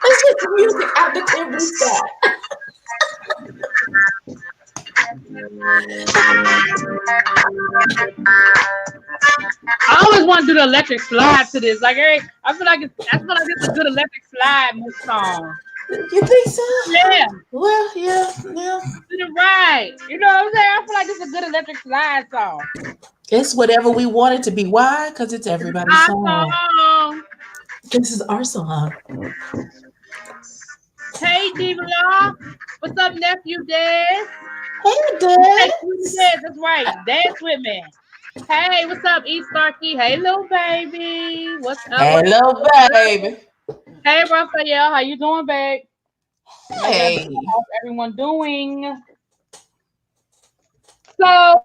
It's just music out the Timberly sky. I always want to do the electric slide to this. Like, hey, I feel like it's a good electric slide song. You think so? Yeah. Well, yeah. Right. You know what I'm saying? I feel like it's a good electric slide song. It's whatever we want it to be. Why? Because it's everybody's song. This is our song. Hey, Diva Law. What's up, nephew Des? Hey, Des. That's right. Dance with me. Hey, what's up, E Starkey? Hey, little baby. What's up? Hey, little baby. Hey, Raphael. How you doing, babe? Hey. How's everyone doing? So,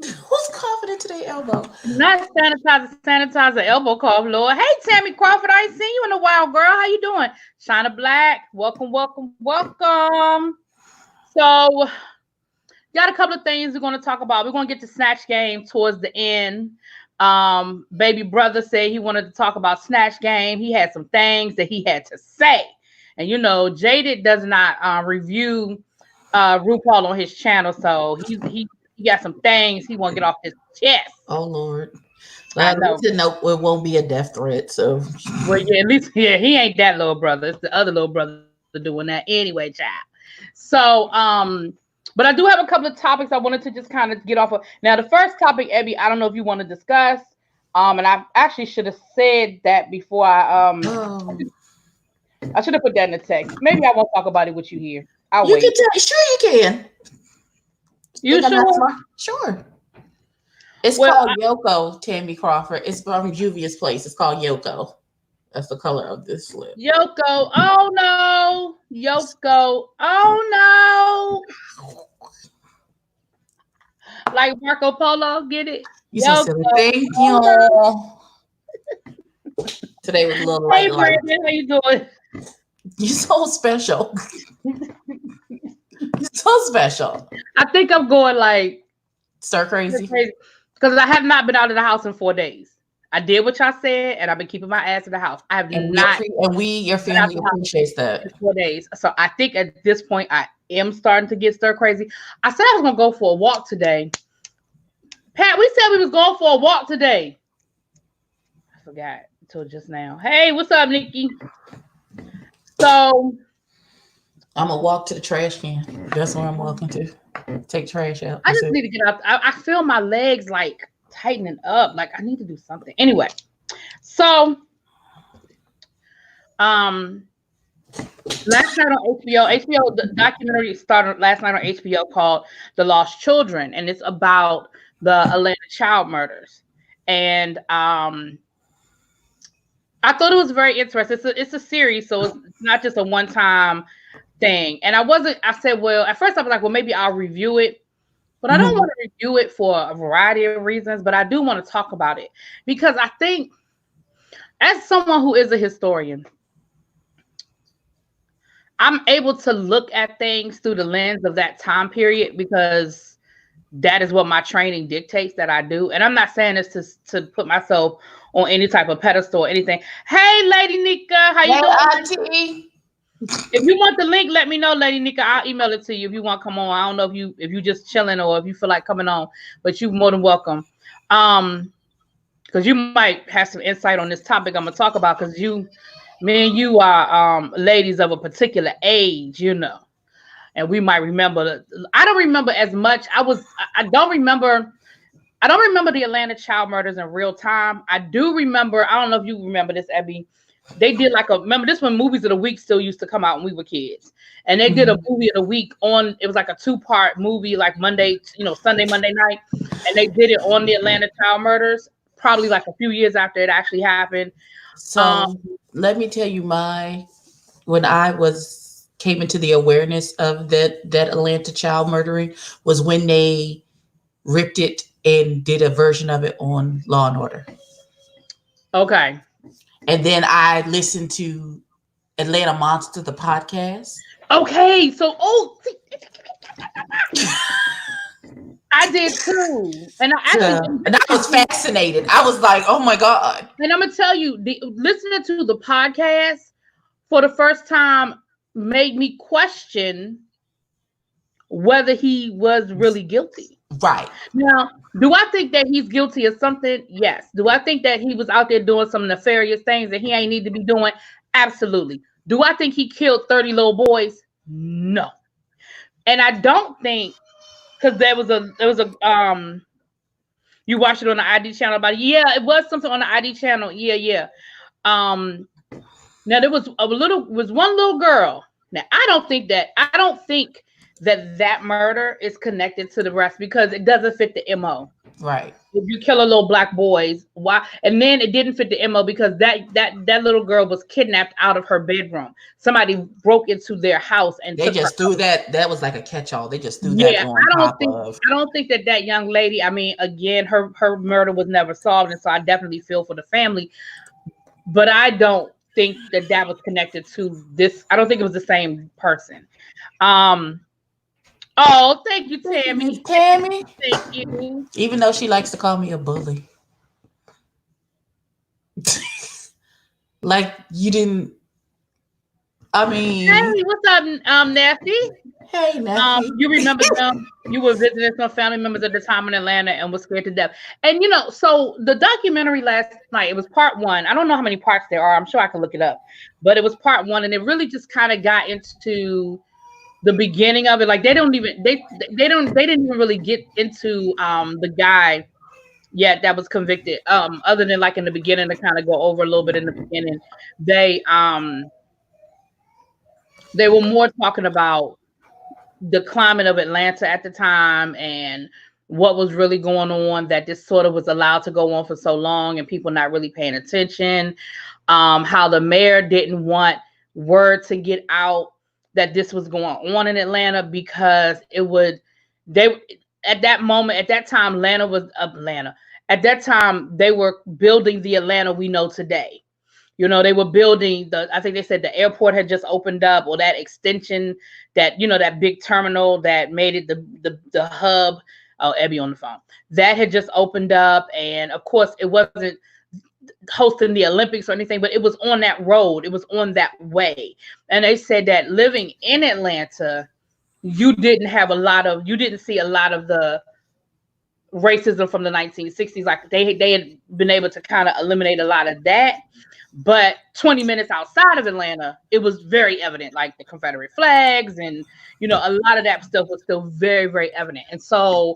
who's coughing into their elbow? Not sanitizer elbow cough, Lord. Hey, Tammy Crawford, I ain't seen you in a while, girl. How you doing? Shina Black, welcome. So, got a couple of things we're going to talk about. We're going to get to Snatch Game towards the end. Baby brother said he wanted to talk about Snatch Game. He had some things that he had to say. And, you know, Jaded does not review RuPaul on his channel, so he got some things he want to get off his chest. Oh Lord, I know. It won't be a death threat. So, well, yeah, at least he ain't that little brother. It's the other little brother doing that anyway, child. So, but I do have a couple of topics I wanted to just kind of get off of. Now, the first topic, Abby, I don't know if you want to discuss. And I actually should have said that before I should have put that in the text. Maybe I won't talk about it with you here. I'll wait. Sure you can. You sure? Sure. It's called Yoko, Tammy Crawford. It's from Juvia's Place. It's called Yoko. That's the color of this slip. Yoko. Oh no. Yoko. Oh no. Like Marco Polo, get it? You so silly. Thank you. Today was a little light. Hey, Brandon, how you doing? You're so special. You're so special. I think I'm going like stir crazy because I have not been out of the house in 4 days. I did what y'all said, and I've been keeping my ass in the house. I have not. Your family appreciates that. 4 days. So I think at this point I am starting to get stir crazy. I said I was gonna go for a walk today. Pat, we said we was going for a walk today. I forgot until just now. Hey, what's up, Nikki? So I'm gonna walk to the trash can. That's where I'm walking to. Take trash out. I just need to get out. I feel my legs like tightening up. Like I need to do something. Anyway, so last night on HBO, the documentary started last night on HBO called The Lost Children, and it's about the Atlanta child murders. And I thought it was very interesting. It's a series, so it's not just a one-time thing. And I said, well, at first I was like, well, maybe I'll review it. But I don't want to review it for a variety of reasons, but I do want to talk about it. Because I think, as someone who is a historian, I'm able to look at things through the lens of that time period because that is what my training dictates that I do. And I'm not saying this to put myself on any type of pedestal or anything. Hey, Lady Nika, how you doing? Auntie. If you want the link, let me know, Lady Nika. I'll email it to you if you want to come on. I don't know if you just chilling or if you feel like coming on, but you're more than welcome. Because you might have some insight on this topic I'm gonna talk about. Because me and you are ladies of a particular age, you know, and we might remember. I don't remember as much. I don't remember the Atlanta child murders in real time. I do remember. I don't know if you remember this, Abby. They did remember this when movies of the week still used to come out when we were kids. And they did a movie of the week it was like a 2-part movie, like Monday, Sunday, Monday night. And they did it on the Atlanta child murders, probably like a few years after it actually happened. So let me tell you when I came into the awareness of that Atlanta child murdering was when they ripped it and did a version of it on Law and Order. Okay. And then I listened to Atlanta Monster, the podcast. Okay, so see, I did too, and I actually and And this I is was fascinated. I was like, oh my God. and I'm gonna tell you, listening to the podcast for the first time made me question whether he was really guilty. Right. Now, do I think that he's guilty of something? Yes. Do I think that he was out there doing some nefarious things that he ain't need to be doing? Absolutely. Do I think he killed 30 little boys? No. And I don't think because there was a you watched it on the ID channel about it. Yeah, it was something on the ID channel. Yeah, yeah. Um Now there was one little girl. Now I don't think that that murder is connected to the rest because it doesn't fit the MO. Right. If you kill a little black boys, why? And then it didn't fit the MO because that little girl was kidnapped out of her bedroom. Somebody broke into their house and They took her just threw out. that. That was like a catch-all. They just threw that Yeah, on top of. I don't think that that young lady. I mean, again, her murder was never solved, and so I definitely feel for the family. But I don't think that that was connected to this. I don't think it was the same person. Um. Oh, thank you, Miss Tammy. Tammy. Thank you. Even though she likes to call me a bully. Like you didn't. I mean, Hey, what's up, Nasty? hey, Nappy. You remember them? You were visiting some family members at the time in Atlanta and was scared to death. And so the documentary last night, it was part one. I don't know how many parts there are. I'm sure I can look it up, but it was part one, and it really just kind of got into the beginning of it. Like they didn't even really get into the guy yet that was convicted. Other than like in the beginning to kind of go over a little bit in the beginning, they um they were more talking about the climate of Atlanta at the time and what was really going on, that this sort of was allowed to go on for so long and people not really paying attention. How the mayor didn't want word to get out that this was going on in Atlanta because it would they at that moment, at that time, Atlanta. At that time, they were building the Atlanta we know today. They were building I think they said the airport had just opened up, or that extension, that big terminal that made it the hub. Oh, Ebby on the phone. That had just opened up. And of course, it wasn't hosting the Olympics or anything, but it was on that road. It was on that way. And they said that living in Atlanta, you didn't see a lot of the racism from the 1960s. Like they had been able to kind of eliminate a lot of that. But 20 minutes outside of Atlanta, it was very evident, like the Confederate flags and, a lot of that stuff was still very, very evident. And so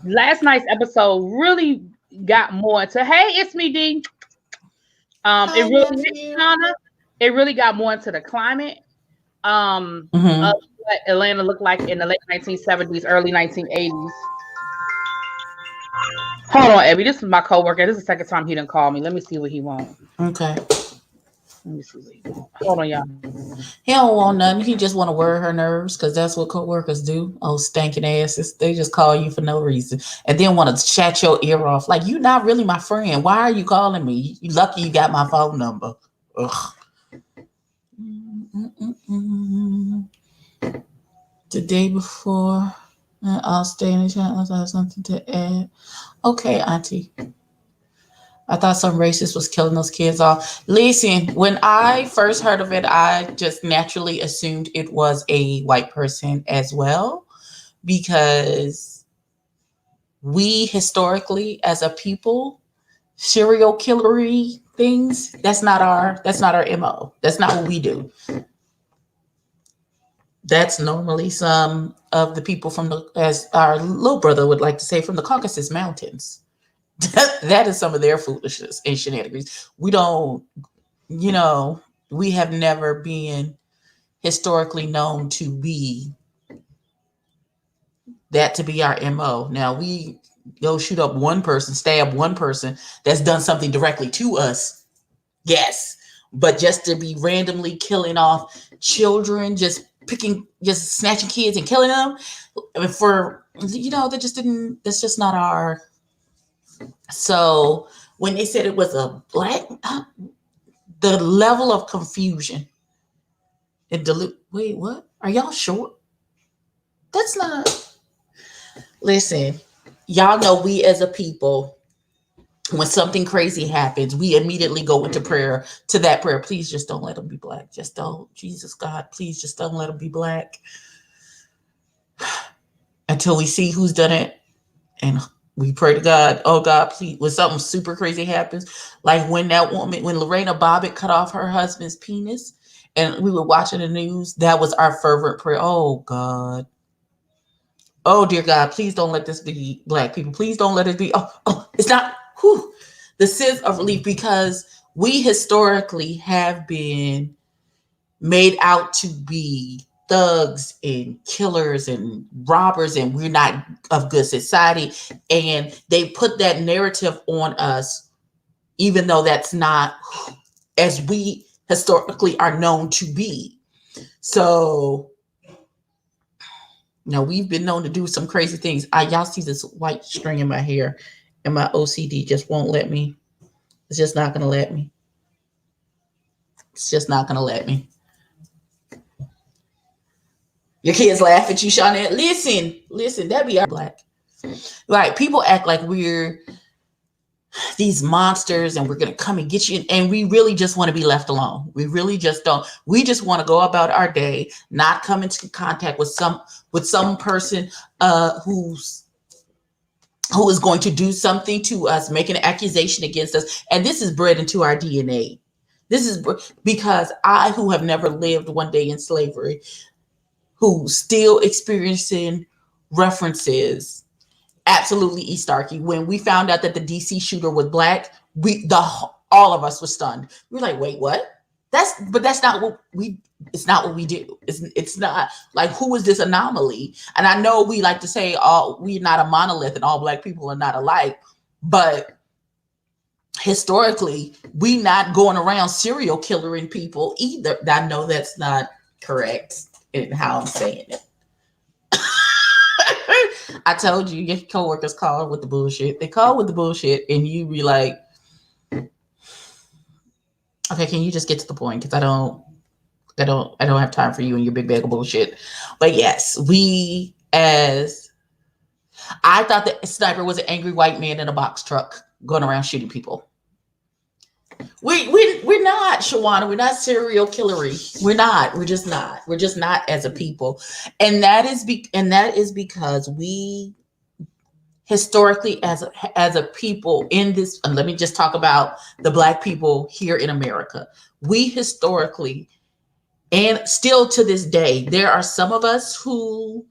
last night's episode really got more into, hey, it's me, D. Hi, It really, nephew. Anna, it really got more into the climate Mm-hmm. of what Atlanta looked like in the late 1970s, early 1980s. Hold on, Abby. This is my coworker. This is the second time he didn't call me. Let me see what he wants. Okay. Let me see what he wants. Hold on, y'all. He don't want nothing. He just want to worry her nerves because that's what coworkers do. Oh, stinking asses. They just call you for no reason and then want to chat your ear off. Like, you not really my friend. Why are you calling me? You lucky you got my phone number. Ugh. Mm-mm-mm. The day before, I'll stay in the chat unless I have something to add. Okay, Auntie. I thought some racist was killing those kids off. Listen, when I first heard of it, I just naturally assumed it was a white person as well, because we historically, as a people, serial killery things, that's not our MO. That's not what we do. That's normally some of the people from the, as our little brother would like to say, from the Caucasus Mountains. That is some of their foolishness and shenanigans. We don't, you know, we have never been historically known to be that, to be our MO. Now we go shoot up one person, stab one person that's done something directly to us. Yes. But just to be randomly killing off children, just snatching kids and killing them for, that's just not our. So when they said it was a black, the level of confusion and dilute. Wait, what? Are y'all sure? That's not. Listen, y'all know we as a people, when something crazy happens, we immediately go into prayer to that prayer. Please just don't let them be black. Just don't. Jesus, God, please just don't let them be black until we see who's done it. And we pray to God, oh God, please, when something super crazy happens, like when that woman, when Lorena Bobbitt cut off her husband's penis and we were watching the news, that was our fervent prayer. Oh God. Oh dear God, please don't let this be black people. Please don't let it be. It's not the sense of relief, because we historically have been made out to be thugs and killers and robbers, and we're not of good society. And they put that narrative on us, even though that's not as we historically are known to be. So, we've been known to do some crazy things. Y'all see this white string in my hair, and my OCD just won't let me. It's just not going to let me. It's just not going to let me. Your kids laugh at you, Shawnette. Listen, that be our black. Right. People act like we're these monsters and we're going to come and get you. And we really just want to be left alone. We really just don't. We just want to go about our day, not come into contact with some person who is going to do something to us, make an accusation against us. And this is bred into our DNA. This is because I, who have never lived one day in slavery, who still experiencing references, absolutely Eastarchy. When we found out that the DC shooter was black, all of us were stunned. We were like, wait, what? That's not what we. It's not what we do. It's not like, who is this anomaly? And I know we like to say, we're not a monolith and all black people are not alike, but historically, we not going around serial killering people either. I know that's not correct in how I'm saying it. I told you, your coworkers call with the bullshit. They call with the bullshit, and you be like, okay, can you just get to the point? Because I don't have time for you and your big bag of bullshit. But yes, I thought that Sniper was an angry white man in a box truck going around shooting people. We're not, Shawana. We're not serial killery. We're not. We're just not. We're just not as a people, and that is because we historically, as a people in this. And let me just talk about the black people here in America. We historically, and still to this day, there are some of us who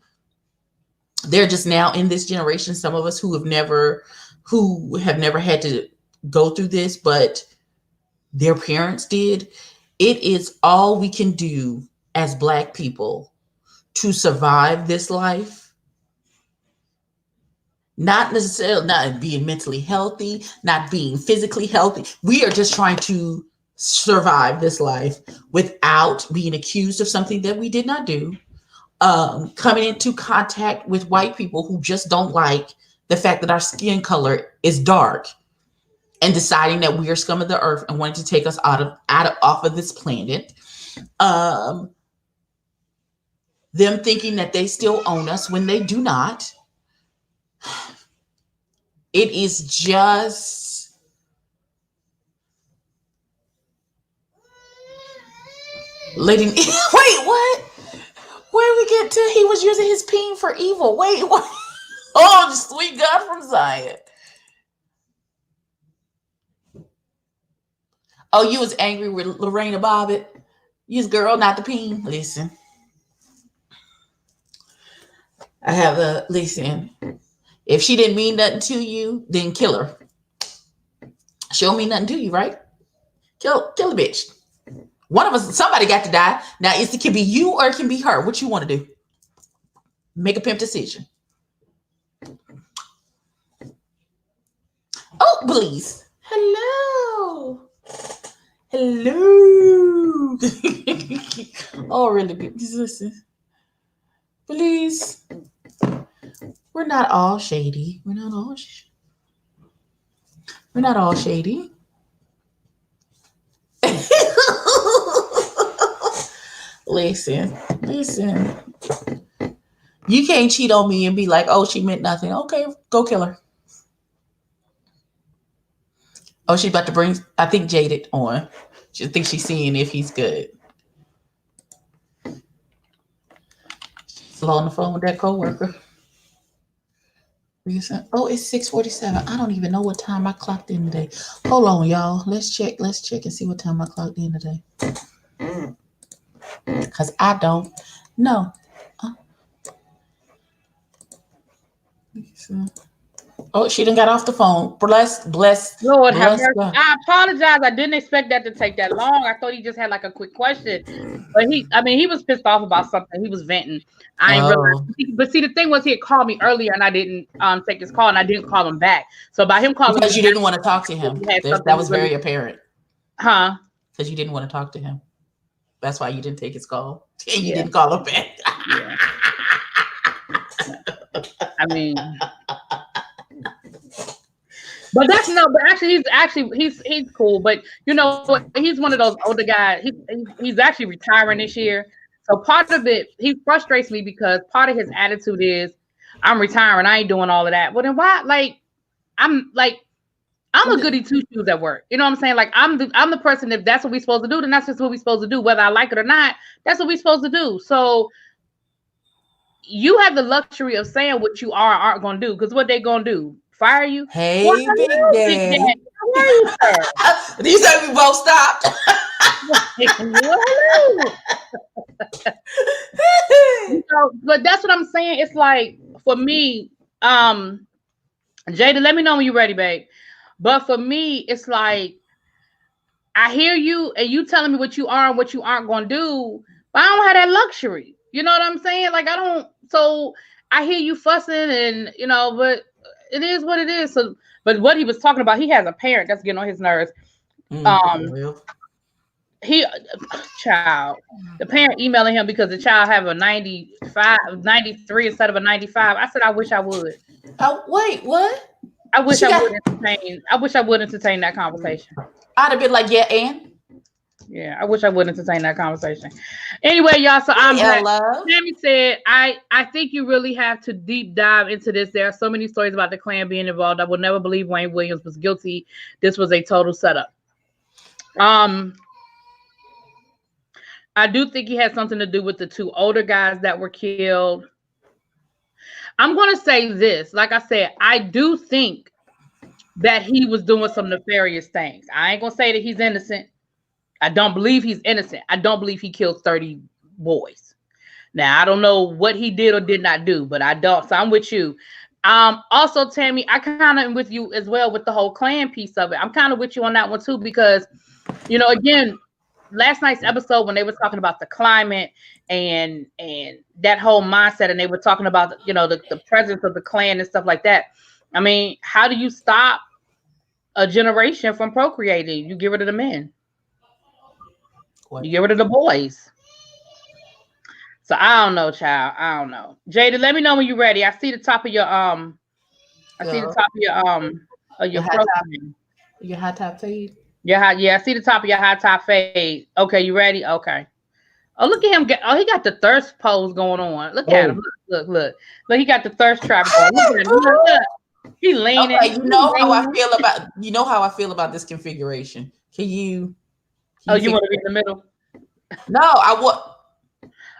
they're just now in this generation. Some of us who have never had to go through this, but their parents did. It is all we can do as black people to survive this life. Not necessarily not being mentally healthy, not being physically healthy. We are just trying to survive this life without being accused of something that we did not do. Coming into contact with white people who just don't like the fact that our skin color is dark, and deciding that we are scum of the earth and wanting to take us off of this planet. Them thinking that they still own us when they do not. It is just letting. Wait, what? Where we get to? He was using his peen for evil. Wait, what? Oh, the sweet God from Zion. Oh, you was angry with Lorena Bobbitt? You's girl, not the peen. Listen. Listen. If she didn't mean nothing to you, then kill her. She don't mean nothing to you, right? Kill the bitch. One of us, somebody got to die. Now, it can be you or it can be her. What you want to do? Make a pimp decision. Oh, please. Hello. Oh, really? Please listen. Please. We're not all shady. We're not all shady. Listen. You can't cheat on me and be like, oh, she meant nothing. Okay, go kill her. Oh, she's about to bring, I think, Jaded on. She thinks she's seeing if he's good. She's on the phone with that coworker. Oh, it's 6:47. I don't even know what time I clocked in today. Hold on, y'all. Let's check and see what time I clocked in today. Because I don't know. Uh, Oh, she done got off the phone. Lord have Bless mercy. God. I apologize. I didn't expect that to take that long. I thought he just had like a quick question. But he was pissed off about something. He was venting. I ain't realized. Oh, But see, the thing was he had called me earlier and I didn't take his call and I didn't call him back. So by him calling because me you back, didn't want to talk to him. he had That something was really, very apparent. huh? Because you didn't want to talk to him. That's why you didn't take his call. And you Yeah. didn't call him back. Yeah. I mean, but he's cool. But you know what? He's one of those older guys. He's actually retiring this year. So part of it, he frustrates me because part of his attitude is, I'm retiring. I ain't doing all of that. Well, then why? I'm a goody two shoes at work. You know what I'm saying? Like I'm the person. If that's what we're supposed to do, then that's just what we're supposed to do. Whether I like it or not, that's what we're supposed to do. So you have the luxury of saying what you are or aren't going to do. Because what they going to do? Fire you? Well, Hey, Big hello, Big Daddy. Daddy. How are you, sir? These said we both stopped. Well, hello. But that's what I'm saying. It's like for me, Jada, let me know when you're ready, babe. But for me, it's like I hear you and you telling me what you are and what you aren't going to do, but I don't have that luxury. You know what I'm saying? Like I don't. So I hear you fussing and but it is what it is. So, but what he was talking about, he has a parent that's getting on his nerves. Well, He child, the parent emailing him because the child have a 93 instead of a 95. I said I wish I would. oh, wait, what? I wish She I got. would entertain. I wish I would entertain that conversation. I'd have been like, yeah, and Yeah, I wish I would entertain that conversation. Anyway, y'all, so I'm back. Ella. Tammy said, I think you really have to deep dive into this. There are so many stories about the Klan being involved. I will never believe Wayne Williams was guilty. This was a total setup. I do think he had something to do with the two older guys that were killed. I'm going to say this. Like I said, I do think that he was doing some nefarious things. I ain't going to say that he's innocent. I don't believe he's innocent. I don't believe he killed 30 boys. Now, I don't know what he did or did not do, but I don't. So I'm with you. Also, Tammy, I kind of am with you as well with the whole Klan piece of it. I'm kind of with you on that one too, because, again, last night's episode when they were talking about the climate and that whole mindset, and they were talking about the presence of the Klan and stuff like that. I mean, how do you stop a generation from procreating? You get rid of the men. What? You get rid of the boys. So I don't know, child. I don't know. Jada, let me know when you're ready. I see the top of your Your high top, your high top fade. Yeah, I see the top of your high top fade. Okay, you ready? Okay. Oh, look at him. He got the thirst pose going on. Look at him. Look. He got the thirst trap going. Look at him. Look. He leaning. Okay, you know how I feel about this configuration. Can you you want to be in the middle? No, I would.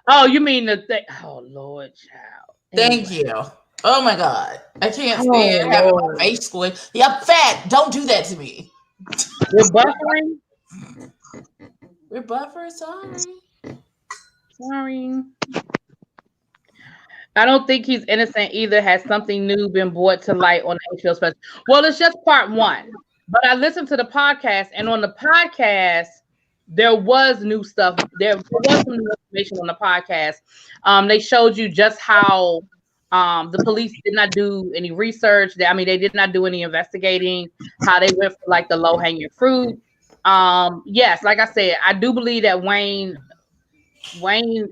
Oh, you mean the thing? Oh, Lord, child. Thank you. Oh my God, I can't stand having my face squished. Yeah, I'm fat. Don't do that to me. We're buffering. We're buffering. Sorry. I don't think he's innocent either. Has something new been brought to light on the HBO special? Well, it's just part one. But I listened to the podcast, and on the podcast, there was new stuff. There was some new information on the podcast. They showed you just how the police did not do any research. They did not do any investigating. How they went for like the low hanging fruit. Yes, like I said, I do believe that Wayne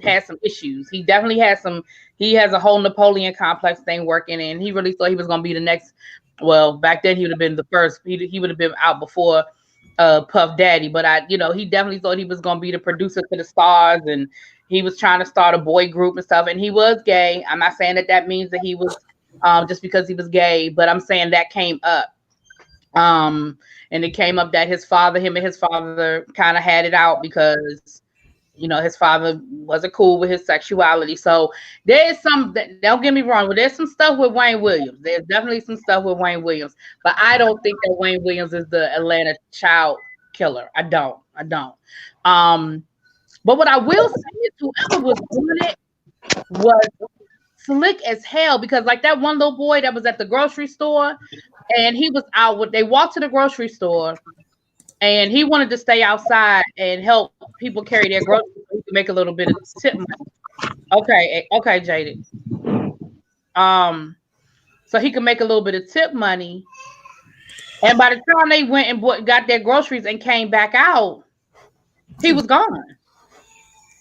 has some issues. He definitely has some. He has a whole Napoleon complex thing working, and he really thought he was going to be the next. Well, back then he would have been the first. He would have been out before Puff Daddy, but he definitely thought he was gonna be the producer to the stars, and he was trying to start a boy group and stuff, and he was gay. I'm not saying that means that he was just because he was gay, but I'm saying that came up. And it came up that him and his father kind of had it out because his father wasn't cool with his sexuality. So there is don't get me wrong, but there's some stuff with Wayne Williams. There's definitely some stuff with Wayne Williams, but I don't think that Wayne Williams is the Atlanta child killer. I don't. But what I will say is whoever was doing it was slick as hell, because like that one little boy that was at the grocery store, and he was out they walked to the grocery store, and he wanted to stay outside and help people carry their groceries so he could make a little bit of tip money. Okay, Jaded. So he could make a little bit of tip money. And by the time they went and got their groceries and came back out, he was gone.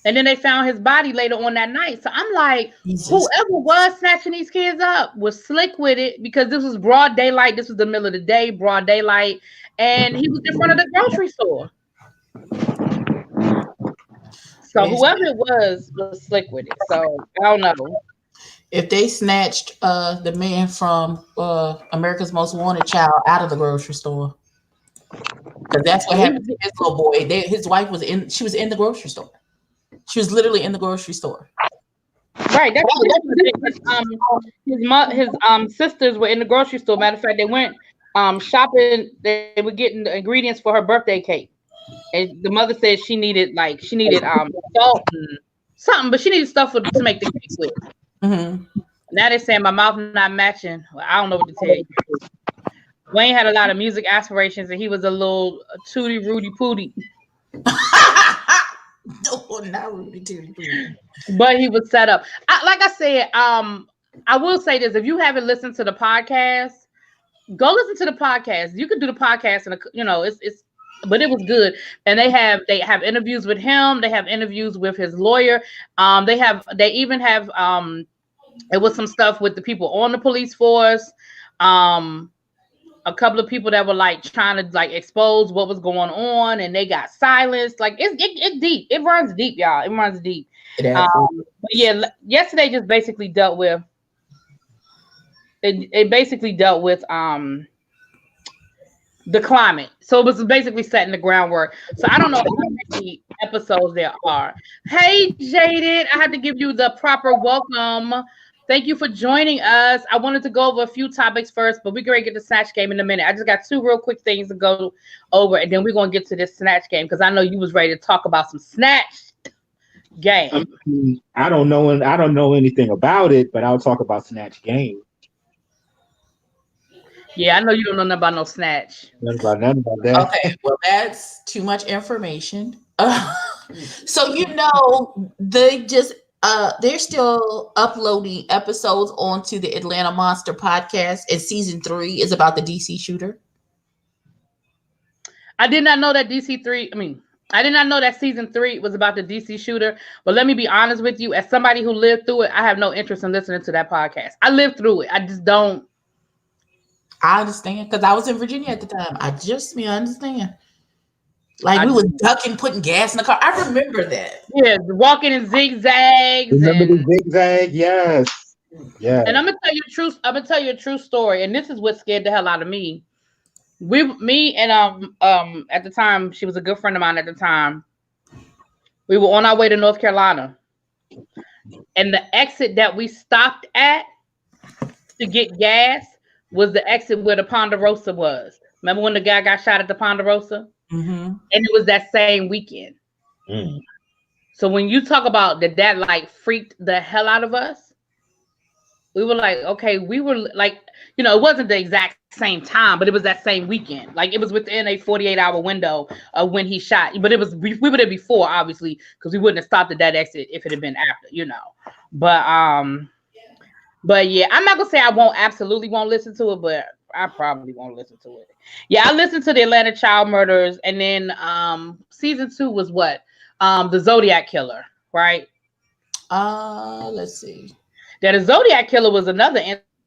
And then they found his body later on that night. So I'm like, whoever was snatching these kids up was slick with it, because this was broad daylight. This was the middle of the day, broad daylight. And he was in front of the grocery store. So whoever it was slick with it. So I don't know. If they snatched the man from America's Most Wanted child out of the grocery store, because that's what happened to his little boy. His wife was she was in the grocery store. She was literally in the grocery store. Right. That's his sisters were in the grocery store. Matter of fact, they went shopping. They were getting the ingredients for her birthday cake, and the mother said she needed salt and something, but she needed stuff to make the cake with. Mm-hmm. Now they're saying my mouth not matching. Well, I don't know what to tell you. Wayne had a lot of music aspirations, and he was a little tooty Rudy Pooty. No, not Rudy Tooty. But he was set up. Like I said, I will say this: if you haven't listened to the podcast, go listen to the podcast. You could do the podcast, and but it was good. And they have interviews with him. They have interviews with his lawyer. They even have it was some stuff with the people on the police force. A couple of people that were like trying to like expose what was going on, and they got silenced. Like it's deep. It runs deep, y'all. It runs deep. But yeah, yesterday just basically dealt with it basically dealt with the climate. So it was basically setting the groundwork. So I don't know how many episodes there are. Hey, Jaded, I had to give you the proper welcome. Thank you for joining us. I wanted to go over a few topics first, but we're going to get the Snatch game in a minute. I just got two real quick things to go over, and then we're going to get to this Snatch game, because I know you was ready to talk about some Snatch game. I don't know anything about it, but I'll talk about Snatch game. Yeah, I know you don't know nothing about no Snatch. Nothing about that. Okay, well, that's too much information. So they're still uploading episodes onto the Atlanta Monster podcast, and season 3 is about the DC shooter. I did not know that I did not know that season 3 was about the DC shooter. But let me be honest with you, as somebody who lived through it, I have no interest in listening to that podcast. I lived through it. I just don't. I understand, because I was in Virginia at the time. I understand. Like, we were ducking, putting gas in the car. I remember that. Yeah, walking in zigzags. Remember the zigzag? Yes. Yeah. And I'm gonna tell you the truth. I'm gonna tell you a true story, and this is what scared the hell out of me. Me and at the time, she was a good friend of mine at the time. We were on our way to North Carolina, and the exit that we stopped at to get gas was the exit where the Ponderosa was. Remember when the guy got shot at the Ponderosa? Mm-hmm. And it was that same weekend. Mm. So when you talk about that like freaked the hell out of us, we were like, okay, we were like, it wasn't the exact same time, but it was that same weekend. Like it was within a 48-hour window of when he shot. But it was, we were there before, obviously, because we wouldn't have stopped at that exit if it had been after, But yeah, I'm not gonna say I absolutely won't listen to it, but I probably won't listen to it. Yeah, I listened to the Atlanta child murders, and then season 2 was what? The Zodiac Killer, right? Let's see. That the Zodiac Killer was another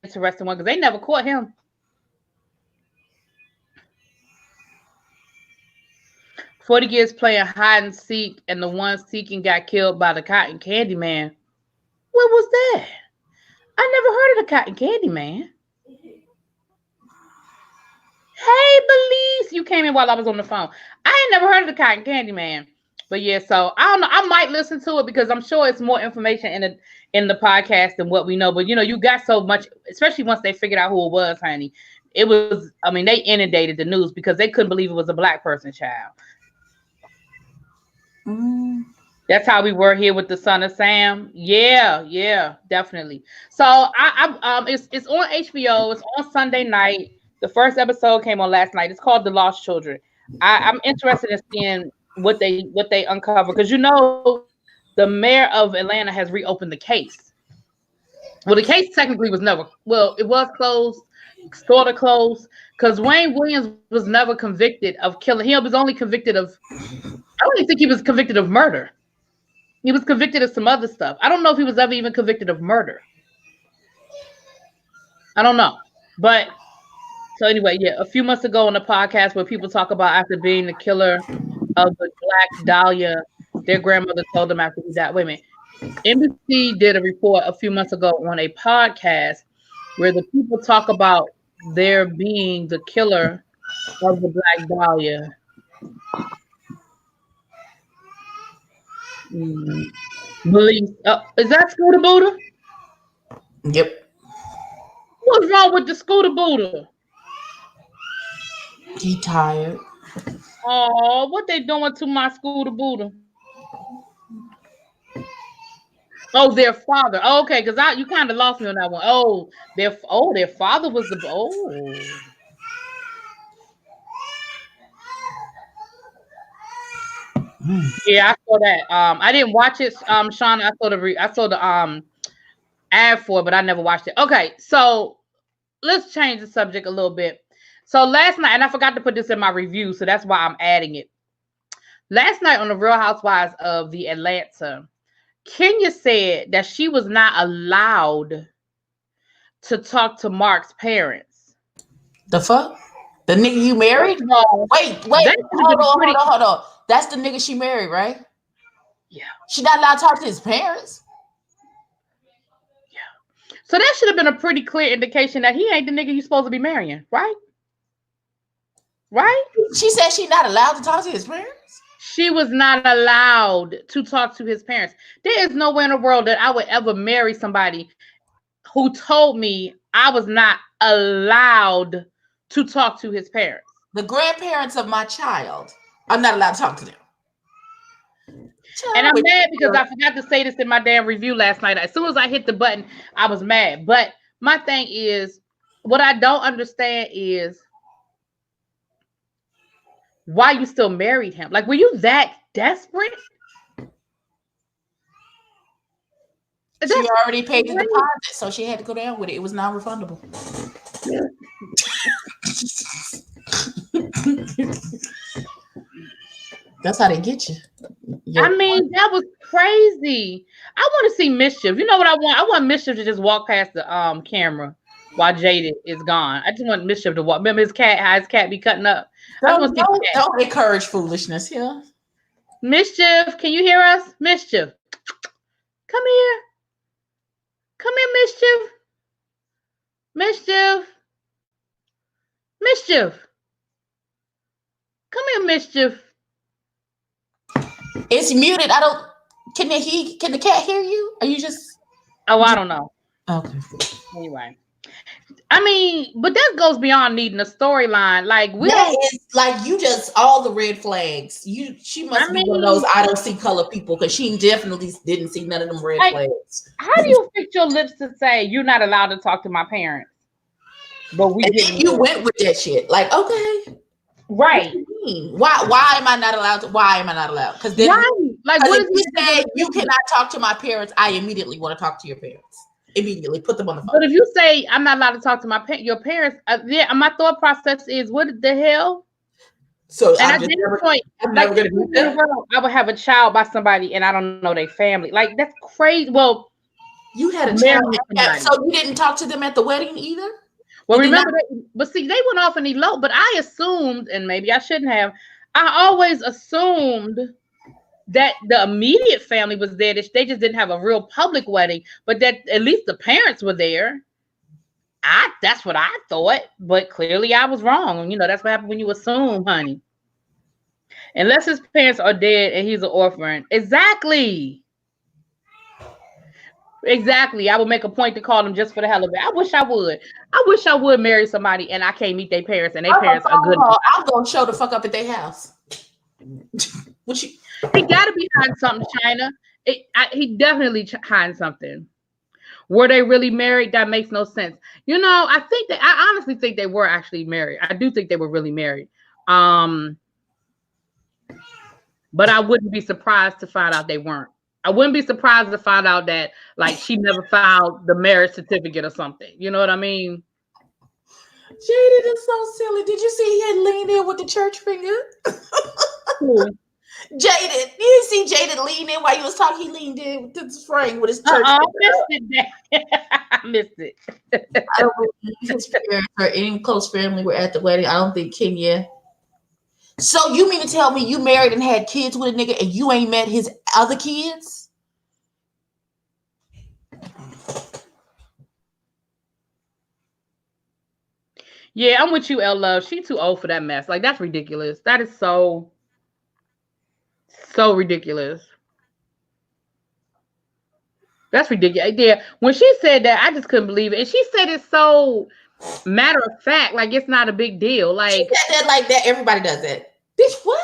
interesting one, because they never caught him. 40 years playing hide and seek, and the one seeking got killed by the cotton candy man. What was that? I never heard of the cotton candy man. Hey, Belize, you came in while I was on the phone. I ain't never heard of the cotton candy man. But yeah, so I don't know. I might listen to it because I'm sure it's more information in the podcast than what we know. But you got so much, especially once they figured out who it was, honey. It was, I mean, they inundated the news because they couldn't believe it was a black person, child. That's how we were here with the Son of Sam. Yeah, definitely. So it's on HBO. It's on Sunday night. The first episode came on last night. It's called The Lost Children. I'm interested in seeing what they uncover because the mayor of Atlanta has reopened the case. Well, the case technically was it was closed, sort of closed, because Wayne Williams was never convicted of killing. He was only convicted of, I don't even think he was convicted of murder. He was convicted of some other stuff. I don't know if he was ever even convicted of murder. I don't know. But so anyway, yeah, a few months ago on the podcast where people talk about after being the killer of the Black Dahlia, their grandmother told them after he died. Wait a minute. NBC did a report a few months ago on a podcast where the people talk about there being the killer of the Black Dahlia. Believe is that Scooter Buddha? Yep. What's wrong with the Scooter Buddha? He tired. Oh, what they doing to my Scooter Buddha? Oh, their father. Oh, okay, because you kind of lost me on that one. Oh, their father was the Yeah, I saw that. I didn't watch it, Shauna. I saw the ad for it, but I never watched it. Okay, so let's change the subject a little bit. So last night, and I forgot to put this in my review, so that's why I'm adding it. Last night on the Real Housewives of the Atlanta, Kenya said that she was not allowed to talk to Mark's parents. The fuck? The nigga you married? No. Wait. Hold on. That's the nigga she married, right? Yeah. She not allowed to talk to his parents? Yeah. So that should have been a pretty clear indication that he ain't the nigga you supposed to be marrying, right? Right? She said she not allowed to talk to his parents? She was not allowed to talk to his parents. There is nowhere in the world that I would ever marry somebody who told me I was not allowed to talk to his parents. The grandparents of my child, I'm not allowed to talk to them. And I'm mad because I forgot to say this in my damn review last night. As soon as I hit the button, I was mad. But my thing is, what I don't understand is why you still married him. Like, were you that desperate? She already paid the deposit, so she had to go down with it. It was non-refundable. That's how they get you. I mean, that was crazy. I want to see Mischief. You know what I want? I want Mischief to just walk past the camera while Jada is gone. I just want Mischief to walk. Remember how his cat be cutting up? Don't encourage foolishness here. Mischief, can you hear us? Mischief. Come here. Come here, Mischief. Mischief. Mischief. Come here, Mischief. It's muted. Can the cat hear you? Are you just I don't know. Okay. Anyway. I mean, but that goes beyond needing a storyline. Like it's like you just all the red flags. She must be one of those I don't see color people because she definitely didn't see none of them red flags. How do you fix your lips to say you're not allowed to talk to my parents? But you went with that shit. Like, okay. Right. Why am I not allowed to? Why am I not allowed? Because then like what if you say you cannot talk to my parents, I immediately want to talk to your parents. Immediately put them on the phone. But if you say I'm not allowed to talk to your parents, my thought process is what the hell? So and at this point, like, I would have a child by somebody and I don't know their family. Like that's crazy. Well, you had a child, so you didn't talk to them at the wedding either. Well, remember, but see, they went off and eloped. But I assumed, and maybe I shouldn't have. I always assumed that the immediate family was there. That they just didn't have a real public wedding, but that at least the parents were there. That's what I thought, but clearly I was wrong. You know, that's what happened when you assume, honey. Unless his parents are dead and he's an orphan. Exactly. Exactly. I would make a point to call them just for the hell of it. I wish I would. I wish I would marry somebody and I can't meet their parents and their parents are good. I'm gonna show the fuck up at their house. What you? He got to be hiding something, China. He definitely hiding something. Were they really married? That makes no sense. You know, I honestly think they were actually married. I do think they were really married. But I wouldn't be surprised to find out they weren't. I wouldn't be surprised to find out that like she never filed the marriage certificate or something. You know what I mean? Jaded is so silly. Did you see he had leaned in with the church finger? Jaded. You see Jaded lean in while you was talking. He leaned in with the frame with his church I finger. I missed it. I don't believe his parents or any close family were at the wedding. I don't think Kenya. So you mean to tell me you married and had kids with a nigga and you ain't met his other kids? Yeah, I'm with you, L Love. She too old for that mess. Like, that's ridiculous. That is so ridiculous. That's ridiculous. Yeah, when she said that, I just couldn't believe it. And she said it so matter of fact, like it's not a big deal. Like she said that like that. Everybody does that. Bitch, what?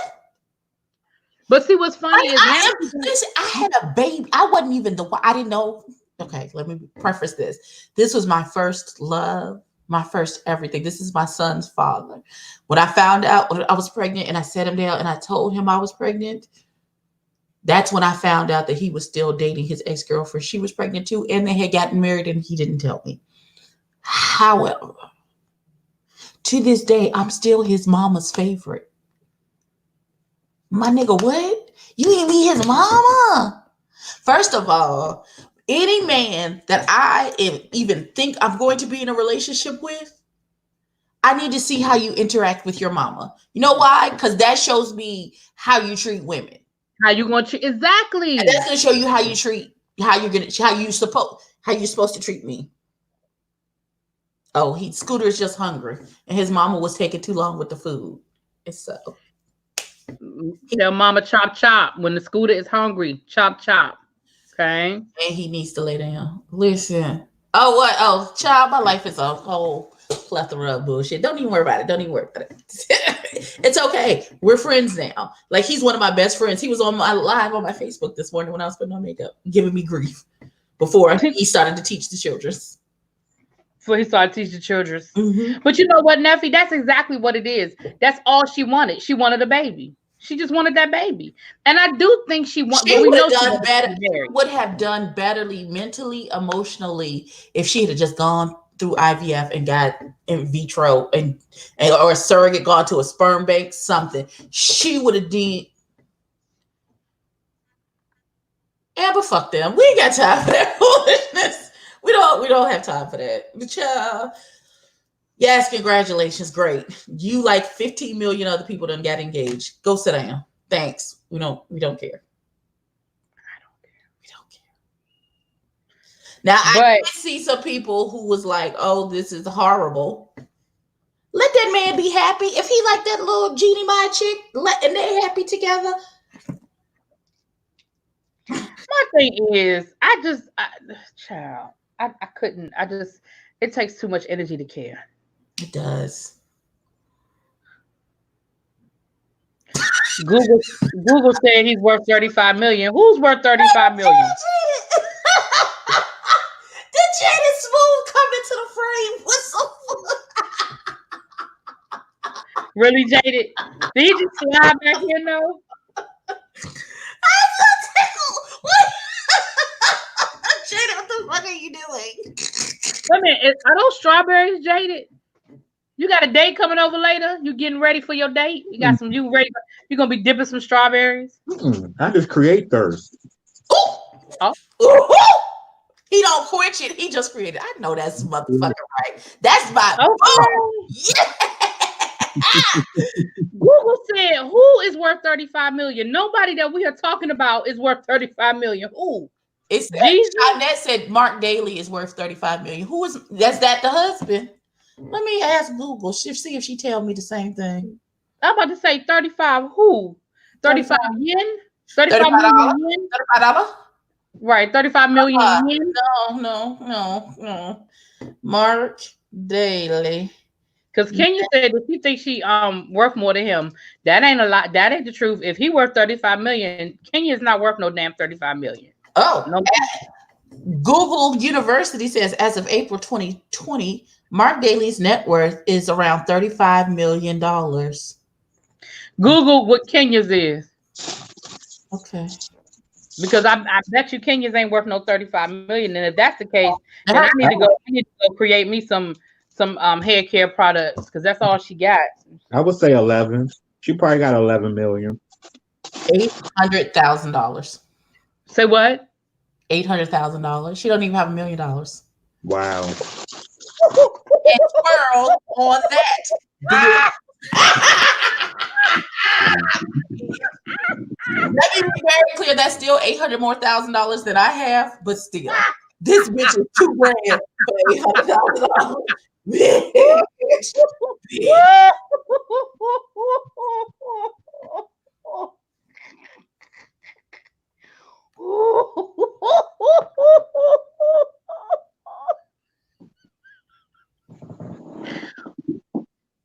But see, what's funny is I had a baby. I wasn't even I didn't know. Okay, let me preface this. This was my first love, my first everything. This is my son's father. When I found out when I was pregnant and I sat him down and I told him I was pregnant, that's when I found out that he was still dating his ex-girlfriend. She was pregnant too, and they had gotten married and he didn't tell me. However, to this day, I'm still his mama's favorite. My nigga, what? You ain't me his mama? First of all, any man that I even think I'm going to be in a relationship with, I need to see how you interact with your mama. You know why? Because that shows me how you treat women. How you going to exactly? And that's going to show you how you treat how you're supposed to treat me. Oh, Scooter is just hungry, and his mama was taking too long with the food. It's so. Tell mama chop chop when the Scooter is hungry. Chop chop. Okay. And he needs to lay down. Listen. Oh, what? Oh, child, my life is a whole plethora of bullshit. Don't even worry about it. Don't even worry about it. It's okay. We're friends now. Like, he's one of my best friends. He was on my live on my Facebook this morning when I was putting on makeup, giving me grief before he started to teach the children. Before he started teaching the children. Mm-hmm. But you know what, Neffy? That's exactly what it is. That's all she wanted. She wanted a baby. She just wanted that baby. And I do think she wanted. She would have done betterly mentally, emotionally if she had just gone through IVF and got in vitro and or a surrogate, gone to a sperm bank, something. She would have done. Yeah, but fuck them. We ain't got time for that foolishness. We don't have time for that. But child, yes, congratulations, great. You like 15 million other people done got engaged. Go sit down. Thanks. We don't care. I don't care. We don't care. Now I did see some people who was like, "Oh, this is horrible." Let that man be happy. If he like that little Jeannie Mai chick, and they're happy together. My thing is, child, I couldn't. It takes too much energy to care. It does. Google said he's worth 35 million. Who's worth 35 million? Did Jaded Smooth come into the frame? What's so Really, Jaded? Did he just slide back here, no? I'm so tickled. What? Jaded, what the fuck are you doing? Wait a minute, are those strawberries, Jaded? You got a date coming over later? You getting ready for your date? You got some? You ready? You gonna be dipping some strawberries? I just create thirst. Oh. He don't quench it. He just created. I know that's motherfucking right. That's my okay. Yeah. Google said, who is worth 35 million? Nobody that we are talking about is worth 35 million. Who? It's Jesus. Shawnette said Mark Daly is worth 35 million. Who is that's that the husband? Let me ask Google. See if she tell me the same thing. I'm about to say 35 who? 35 yen? 35 $35? million yen? $35? Right, 35 million yen. No. Mark Daly. Because Kenya said that she thinks she worth more than him. That ain't a lot. That ain't the truth. If he worth 35 million, Kenya is not worth no damn 35 million. Oh, no. Google University says as of April 2020, Mark Daly's net worth is around $35 million. Google what Kenya's is. Okay. Because I bet you Kenya's ain't worth no 35 million. And if that's the case, then I need to go create me some hair care products because that's all she got. I would say 11. She probably got 11 million. $800,000. Say what? $800,000. She don't even have $1 million. Wow. And twirl on that. Let me be very clear. That's still $800,000 more than I have, but still, this bitch is $2,000 for $800,000. Bitch.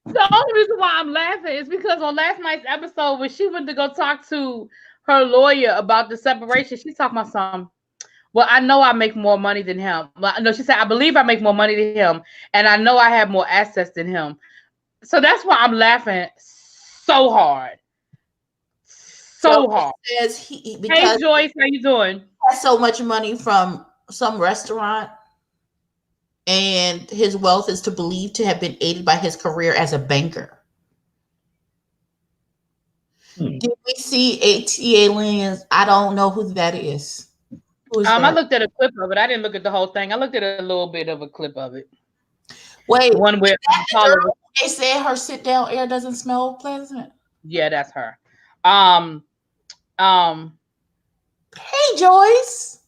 The only reason why I'm laughing is because on last night's episode, when she went to go talk to her lawyer about the separation, she's talking about something. Well, I know I make more money than him. Well, no, she said, I believe I make more money than him, and I know I have more assets than him. So that's why I'm laughing so hard. So hard. Says hey, Joyce, how you doing? He has so much money from some restaurant, and his wealth is believed to have been aided by his career as a banker. Did we see ATA Lens? I don't know who that is. I looked at a clip of it. I didn't look at the whole thing. I looked at a little bit of a clip of it. Wait, one where they said her sit down air doesn't smell pleasant. Yeah, that's her. Hey, Joyce.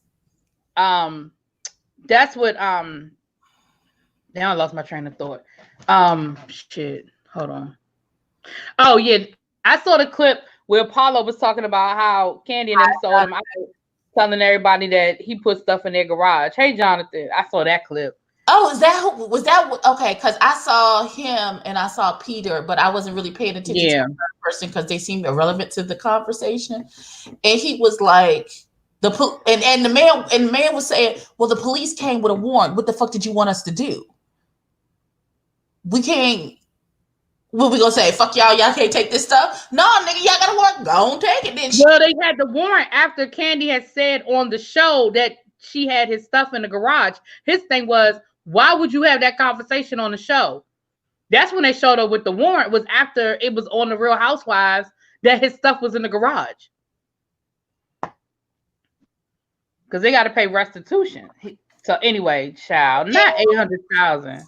That's what now I lost my train of thought. Shit. Hold on. Oh yeah, I saw the clip where Paulo was talking about how Candy and them sold him out, telling everybody that he put stuff in their garage. Hey, Jonathan, I saw that clip. Oh, was that okay? Because I saw him and I saw Peter, but I wasn't really paying attention to the person because they seemed irrelevant to the conversation. And he was like, the man was saying, "Well, the police came with a warrant. What the fuck did you want us to do? We can't." What we gonna say? Fuck y'all! Y'all can't take this stuff. No, nigga, y'all gotta work. Go on, take it. Then well, they had the warrant after Candy had said on the show that she had his stuff in the garage. His thing was, why would you have that conversation on the show? That's when they showed up with the warrant. Was after it was on the Real Housewives that his stuff was in the garage because they got to pay restitution. So anyway, child, not 800,000.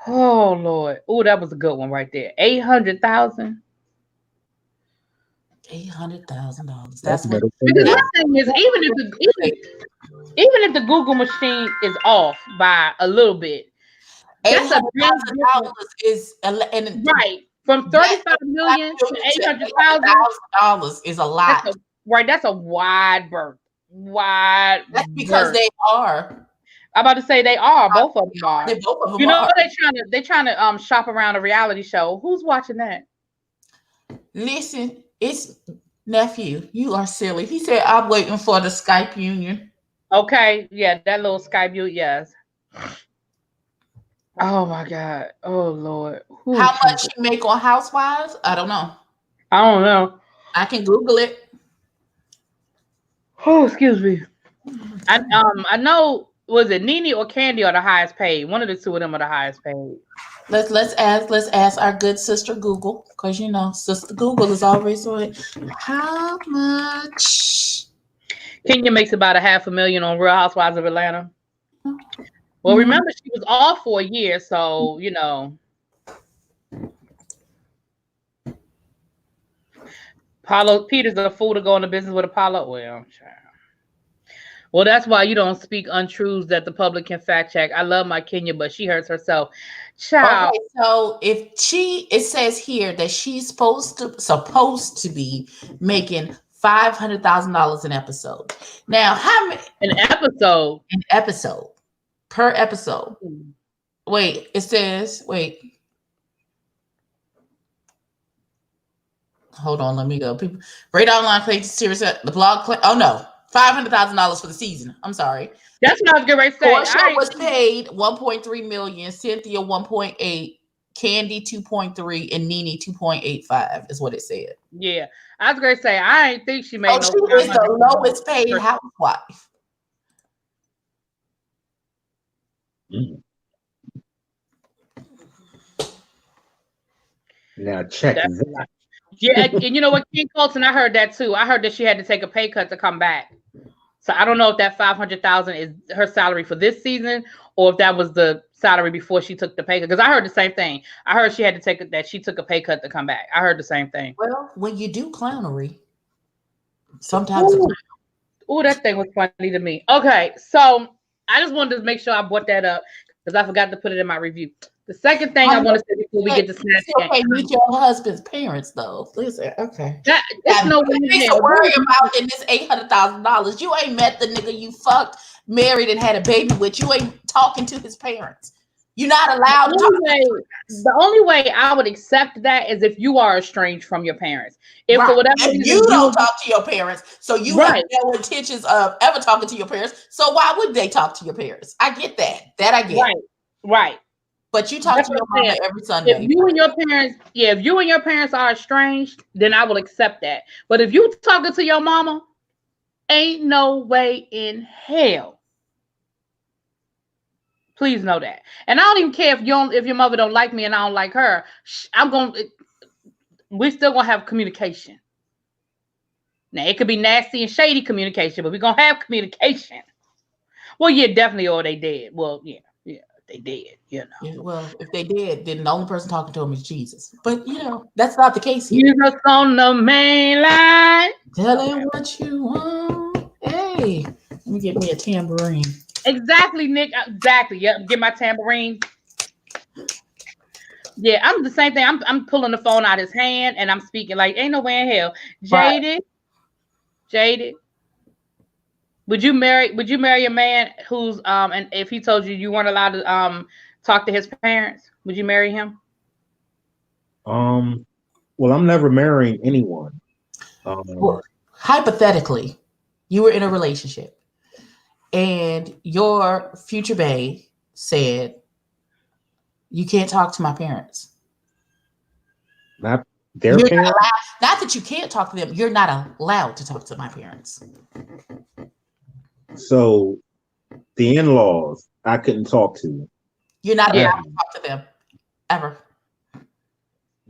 Oh Lord! Oh, that was a good one right there. 800,000. $800,000. That's what. Because my thing is, even if the Google machine is off by a little bit, that's a big difference. Is right from 35 million to $800,000 is a lot. That's a wide berth. That's because they are. I'm about to say they are. Both of them are. Both of them you know, are. they're trying to shop around a reality show. Who's watching that? Listen, it's nephew. You are silly. He said, "I'm waiting for the Skype union." Okay, yeah, that little Skype union. Yes. Oh my God. Oh Lord. How much you make on Housewives? I don't know. I don't know. I can Google it. Oh, excuse me. I know. Was it Nene or Candy are the highest paid? One of the two of them are the highest paid. Let's ask our good sister Google, because you know Sister Google is always like, how much? Kenya makes about $500,000 on Real Housewives of Atlanta. Well, remember she was off for a year, so you know. Apollo Peter's a fool to go into business with Apollo. Well, child. Well, that's why you don't speak untruths that the public can fact check. I love my Kenya, but she hurts herself. Child. Okay, so it says here that she's supposed to be making $500,000 an episode. Now, how many An episode. an episode per episode? Wait, it says Hold on, let me go. People rate online play series the blog play. Oh no, $500,000 for the season. I'm sorry. That's what I was getting ready to say. Portia was paid 1.3 million, Cynthia 1.8, Candy 2.3, and Nene 2.85 is what it said. Yeah, I was going to say I ain't think she made no. She is the lowest paid housewife. Now check that. Yeah, and you know what, King Colton, I heard that too. I heard that she had to take a pay cut to come back. So I don't know if that $500,000 is her salary for this season, or if that was the salary before she took the pay cut. Because I heard the same thing. I heard she had to she took a pay cut to come back. I heard the same thing. Well, when you do clownery, sometimes. Ooh, that thing was funny to me. Okay, so I just wanted to make sure I brought that up because I forgot to put it in my review. The second thing I want to say before we get to Snatch. Okay, meet your husband's parents though. Listen, okay. That's no way to worry about in this $800,000. You ain't met the nigga you fucked, married, and had a baby with. You ain't talking to his parents. You're not allowed to talk to his parents. The only way I would accept that is if you are estranged from your parents. If for whatever reason you don't talk to your parents, so you have no intentions of ever talking to your parents. So why would they talk to your parents? I get that. That I get. Right. But you talk to your mama every Sunday. If you and your parents are estranged, then I will accept that. But if you talking to your mama, ain't no way in hell. Please know that. And I don't even care if your mother don't like me and I don't like her. We're still gonna have communication. Now it could be nasty and shady communication, but we're gonna have communication. Well, yeah, definitely, or they did. Well, yeah. They did, you know. Yeah, well, if they did, then the only person talking to them is Jesus. But that's not the case here. Jesus on the main line. Tell him what you want. Hey, let me get me a tambourine. Exactly, Nick. Exactly. Yep. Get my tambourine. Yeah, I'm the same thing. I'm pulling the phone out his hand and I'm speaking like ain't no way in hell. Jaded. Would you marry a man who's and if he told you weren't allowed to talk to his parents, would you marry him? Well, I'm never marrying anyone. Well, hypothetically, you were in a relationship and your future bae said, you can't talk to my parents. Not their parents? Not that you can't talk to them. You're not allowed to talk to my parents. So the in-laws, I couldn't talk to. You're not allowed to talk to them ever.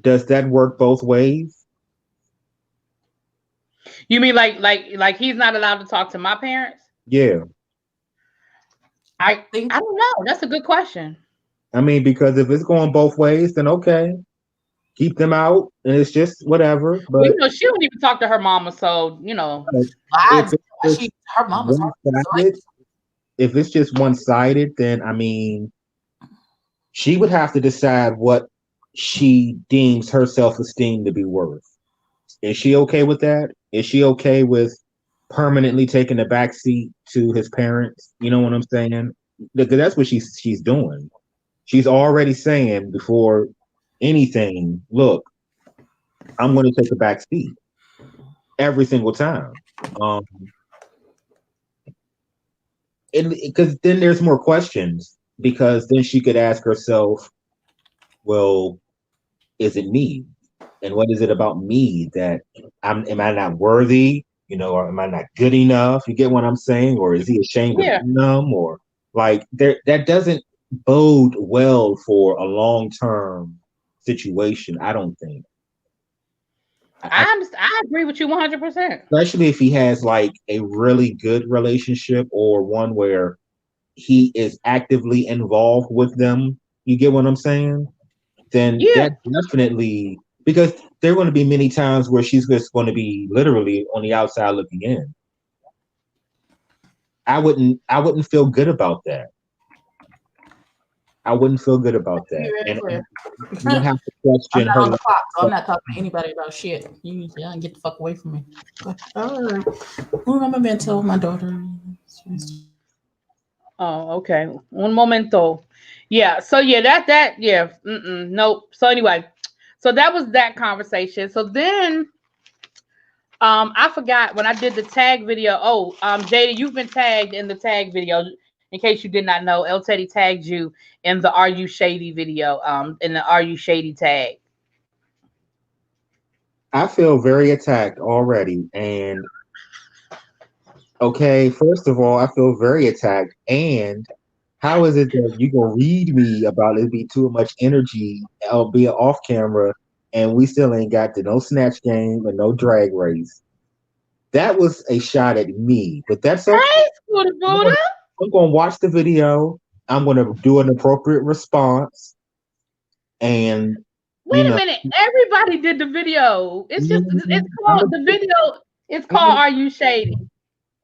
Does that work both ways? You mean like he's not allowed to talk to my parents? Yeah. I don't know. That's a good question. I mean, because if it's going both ways, then okay. Keep them out and it's just whatever. But she don't even talk to her mama, so her mama's if it's just one-sided, then I mean she would have to decide what she deems her self-esteem to be worth. Is she okay with that? Is she okay with permanently taking the back seat to his parents? You know what I'm saying? Because that's what she's doing. She's already saying before anything, look, I'm going to take the back seat every single time. Because then there's more questions, because then she could ask herself, well, is it me? And what is it about me that am I not worthy? Or am I not good enough? You get what I'm saying? Or is he ashamed of him? Or like that doesn't bode well for a long-term situation, I don't think. I agree with you 100%. Especially if he has like a really good relationship or one where he is actively involved with them. You get what I'm saying? Then that definitely Because there are going to be many times where she's just going to be literally on the outside looking in. I wouldn't feel good about that. I wouldn't feel good about Be that. very And clear. you have to I'm question not her. on the clock, so I'm not talking to anybody about shit. You get the fuck away from me. All right. I'm a mentor, my daughter. Oh, okay. Un momento. Yeah. So yeah, that yeah. Nope. So anyway, so that was that conversation. So then, I forgot when I did the tag video. Oh, Jada, you've been tagged in the tag video. In case you did not know, El Teddy tagged you in the "Are You Shady" video. In the "Are You Shady" tag. I feel very attacked already. And okay, first of all, I feel very attacked. And how is it that you gonna read me about it be too much energy, albeit off camera, and we still ain't got to no snatch game or no drag race? That was a shot at me, but that's okay. Hey, Scooter I'm Buddha. gonna, I'm gonna watch the video. I'm gonna do an appropriate response, and you Wait a know, minute. Everybody did the video. It's just it's I'm called the video. It's a, called "Are You Shady?"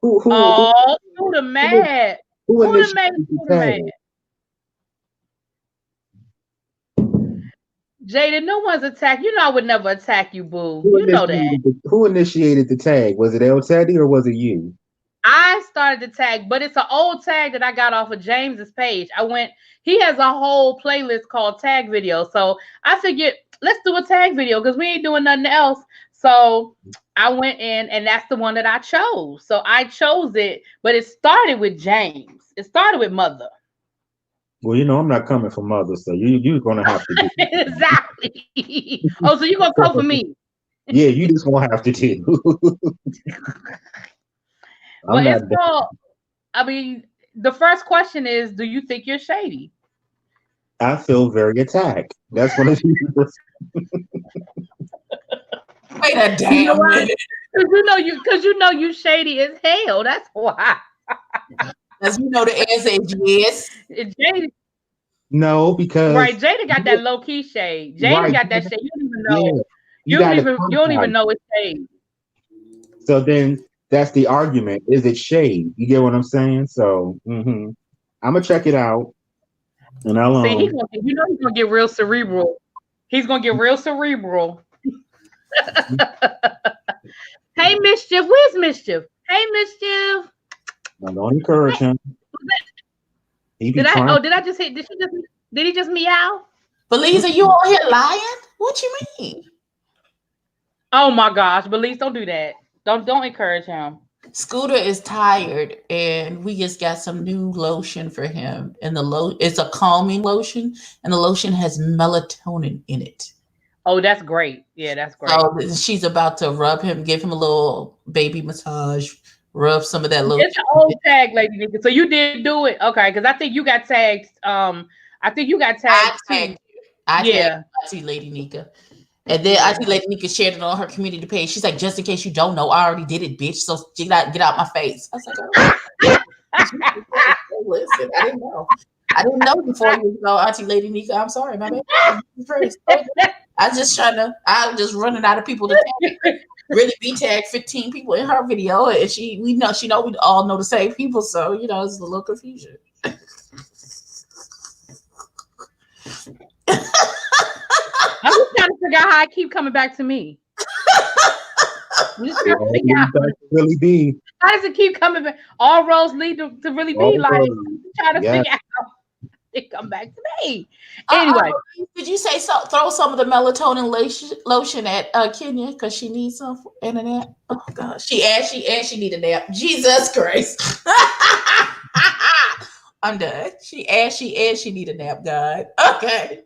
who who who Oh, Scooter who, mad. who Scooter made initiated the Scooter tag? mad. Jada, no one's attacked. You know I would never attack you, boo. You know that. Who initiated the tag? Was it El Teddy or was it you? I started the tag, but it's an old tag that I got off of James's page. He has a whole playlist called tag video. So I figured, let's do a tag video because we ain't doing nothing else. So I went in and that's the one that I chose. So I chose it, but it started with James. It started with Mother. Well, I'm not coming for mother, so you're gonna have to do it. Exactly. Oh, so you're gonna come for me. Yeah, you just gonna have to do. I'm But not. it's called, I mean, the first question is, do you think you're shady? I feel very attacked. That's what it is. Wait a You know damn why? minute. Because you know you shady as hell. That's why. As you know, the answer is yes. Jada, No, because right? Jada got that low key shade. Jada right, got that shade. You don't even yeah, know. you got to You don't even quantify. know it's shade. So then that's the argument. Is it shade? You get what I'm saying? So I'm gonna check it out, and I'll See, he's gonna get real cerebral. He's gonna get real cerebral. Hey, Mischief, where's Mischief? Hey, Mischief. I don't encourage him. He be trying. Did I just hit? Did he just meow? Belize, are you on here lying? What you mean? Oh my gosh, Belize, don't do that. Don't encourage him. Scooter is tired, and we just got some new lotion for him. And it's a calming lotion, and the lotion has melatonin in it. Oh, that's great. Yeah, that's great. So she's about to give him a little baby massage, rub some of that lotion. It's an old tag, Lady Nika. So you did do it, okay? Because I think you got tagged. I think you got tagged too. I Yeah. tagged Lady Nika. And then Lady Nika shared it on her community page. She's like, just in case you don't know, I already did it, bitch. So get out my face. I was like, oh. Listen, I didn't know. I didn't know before you know Auntie Lady Nika. I'm sorry, my bad. I was just running out of people to tag. Really be tagged 15 people in her video, and we all know the same people, so it's a little confusion. I'm just trying to figure out how I keep coming back to me. I'm just trying to figure out really be. How does it keep coming back? All roads lead to really be like trying to figure out it come back to me. Anyway, did you say throw some of the melatonin lotion at Kenya because she needs some and a nap? Oh God, she need a nap. Jesus Christ. I'm done. She need a nap, God. Okay.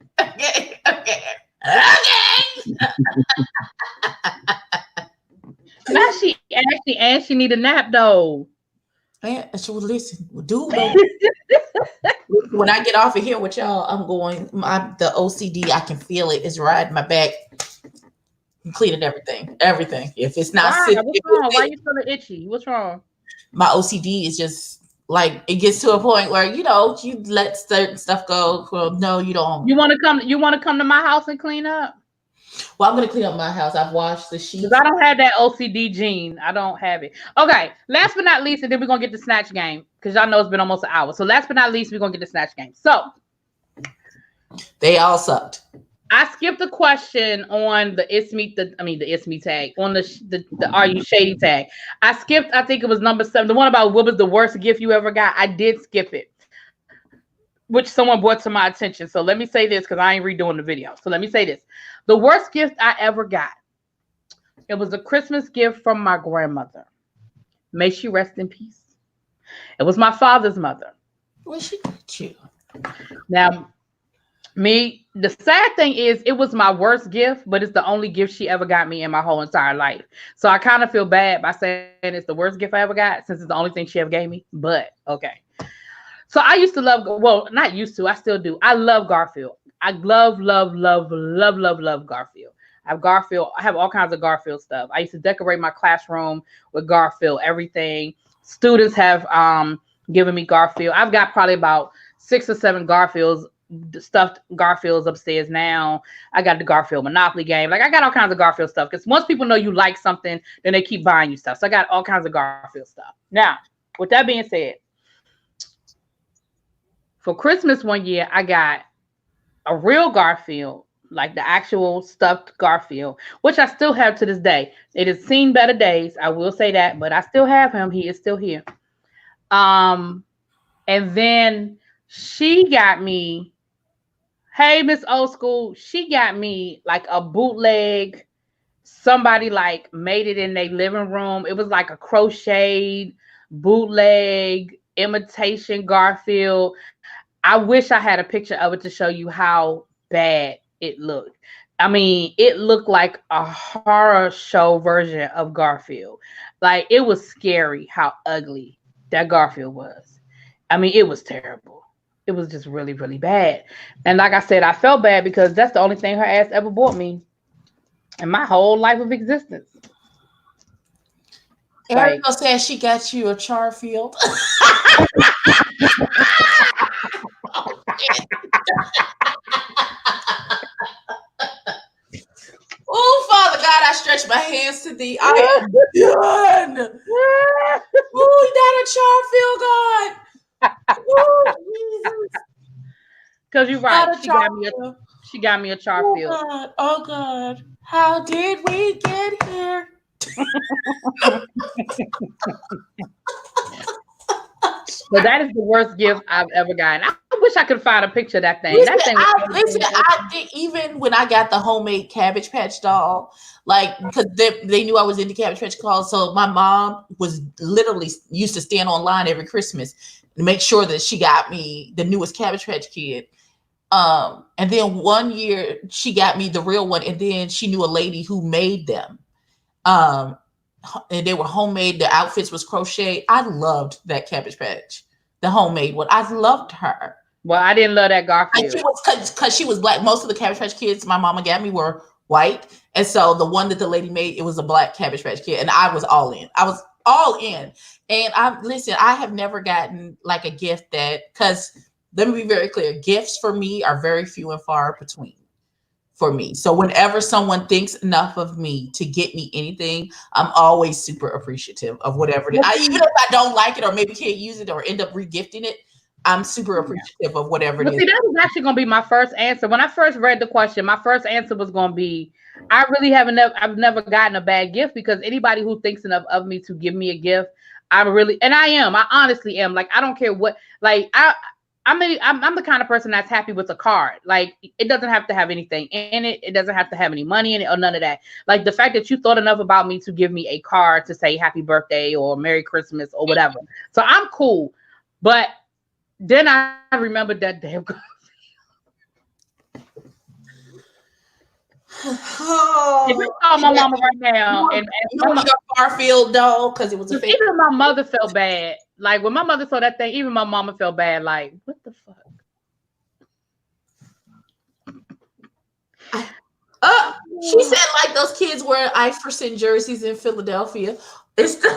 Now she actually need a nap though. Man, she would listen. Dude, when I get off of here with y'all, I'm going. The OCD, I can feel it. It's riding my back. I'm cleaning everything. If it's not what's wrong? Why you feeling itchy? What's wrong? My OCD is just like it gets to a point where you let certain stuff go. Well, no, you don't. You want to come to my house and clean up? Well, I'm gonna clean up my house. I've washed the Because sheets. I don't have that OCD gene. I don't have it. Okay. Last but not least, and then we're gonna get the snatch game. Because y'all know it's been almost an hour. So last but not least, we're gonna get the snatch game. So They all sucked. I skipped a question on the it's me tag on the Are You Shady tag. I skipped, I think it was number 7, the one about what was the worst gift you ever got. I did skip it, which someone brought to my attention. So let me say this because I ain't redoing the video. So let me say this: the worst gift I ever got. It was a Christmas gift from my grandmother. May she rest in peace. It was my father's mother. What she got you? Now, the sad thing is it was my worst gift, but it's the only gift she ever got me in my whole entire life. So I kind of feel bad by saying it's the worst gift I ever got since it's the only thing she ever gave me. But okay. So I used to love, well, not used to, I still do. I love Garfield. I love Garfield. I have all kinds of Garfield stuff. I used to decorate my classroom with Garfield, everything. Students have given me Garfield. I've got probably about 6 or 7 stuffed Garfields upstairs now. I got the Garfield Monopoly game. Like I got all kinds of Garfield stuff because once people know you like something, then they keep buying you stuff. So I got all kinds of Garfield stuff. Now, with that being said, for Christmas one year, I got a real Garfield, like the actual stuffed Garfield, which I still have to this day. It has seen better days, I will say that, but I still have him. He is still here. And then she got me, hey, Miss Old School, she got me like a bootleg. Somebody like made it in their living room. It was like a crocheted bootleg imitation Garfield. I wish I had a picture of it to show you how bad it looked. I mean, it looked like a horror show version of Garfield. Like it was scary how ugly that Garfield was. I mean, it was terrible. It was just really, really bad. And like I said, I felt bad because that's the only thing her ass ever bought me in my whole life of existence. Ariel says she got you a Charfield. Oh, Father God, I stretch my hands to thee. I am done. Oh, that a Charfield, God. Oh, Jesus. Because you're right. She got me a Charfield. Oh, God. Oh, God. How did we get here? But that is the worst gift I've ever gotten. I wish I could find a picture of that thing. Listen, That thing I think even when I got the homemade Cabbage Patch doll, like because they knew I was into Cabbage Patch dolls, so my mom was literally used to stand online every Christmas to make sure that she got me the newest Cabbage Patch kid. And then one year she got me the real one, and then she knew a lady who made them. And they were homemade. The outfits was crochet. I loved that Cabbage Patch, the homemade one. I loved her. Well, I didn't love that Garfield. Because she was black. Most of the Cabbage Patch kids my mama got me were white. And so the one that the lady made, it was a black Cabbage Patch kid. And I was all in. I was all in. And I have never gotten like a gift because let me be very clear. Gifts for me are very few and far between for me. So whenever someone thinks enough of me to get me anything, I'm always super appreciative of whatever it is. Even if I don't like it or maybe can't use it or end up regifting it, I'm super appreciative of whatever it is. See, that was actually going to be my first answer. When I first read the question, my first answer was going to be, I've never gotten a bad gift because anybody who thinks enough of me to give me a gift, I honestly am. Like, I don't care what, like, I'm the kind of person that's happy with a card. Like, it doesn't have to have anything in it. It doesn't have to have any money in it or none of that. Like, the fact that you thought enough about me to give me a card to say happy birthday or Merry Christmas or whatever. So I'm cool. But then I remembered that damn Garfield. If you call my mama right now and your Garfield doll because it was a fake. Even my mother felt bad. Like when my mother saw that thing, even my mama felt bad. Like, what the fuck? She said like those kids wearing Iverson jerseys in Philadelphia. It's the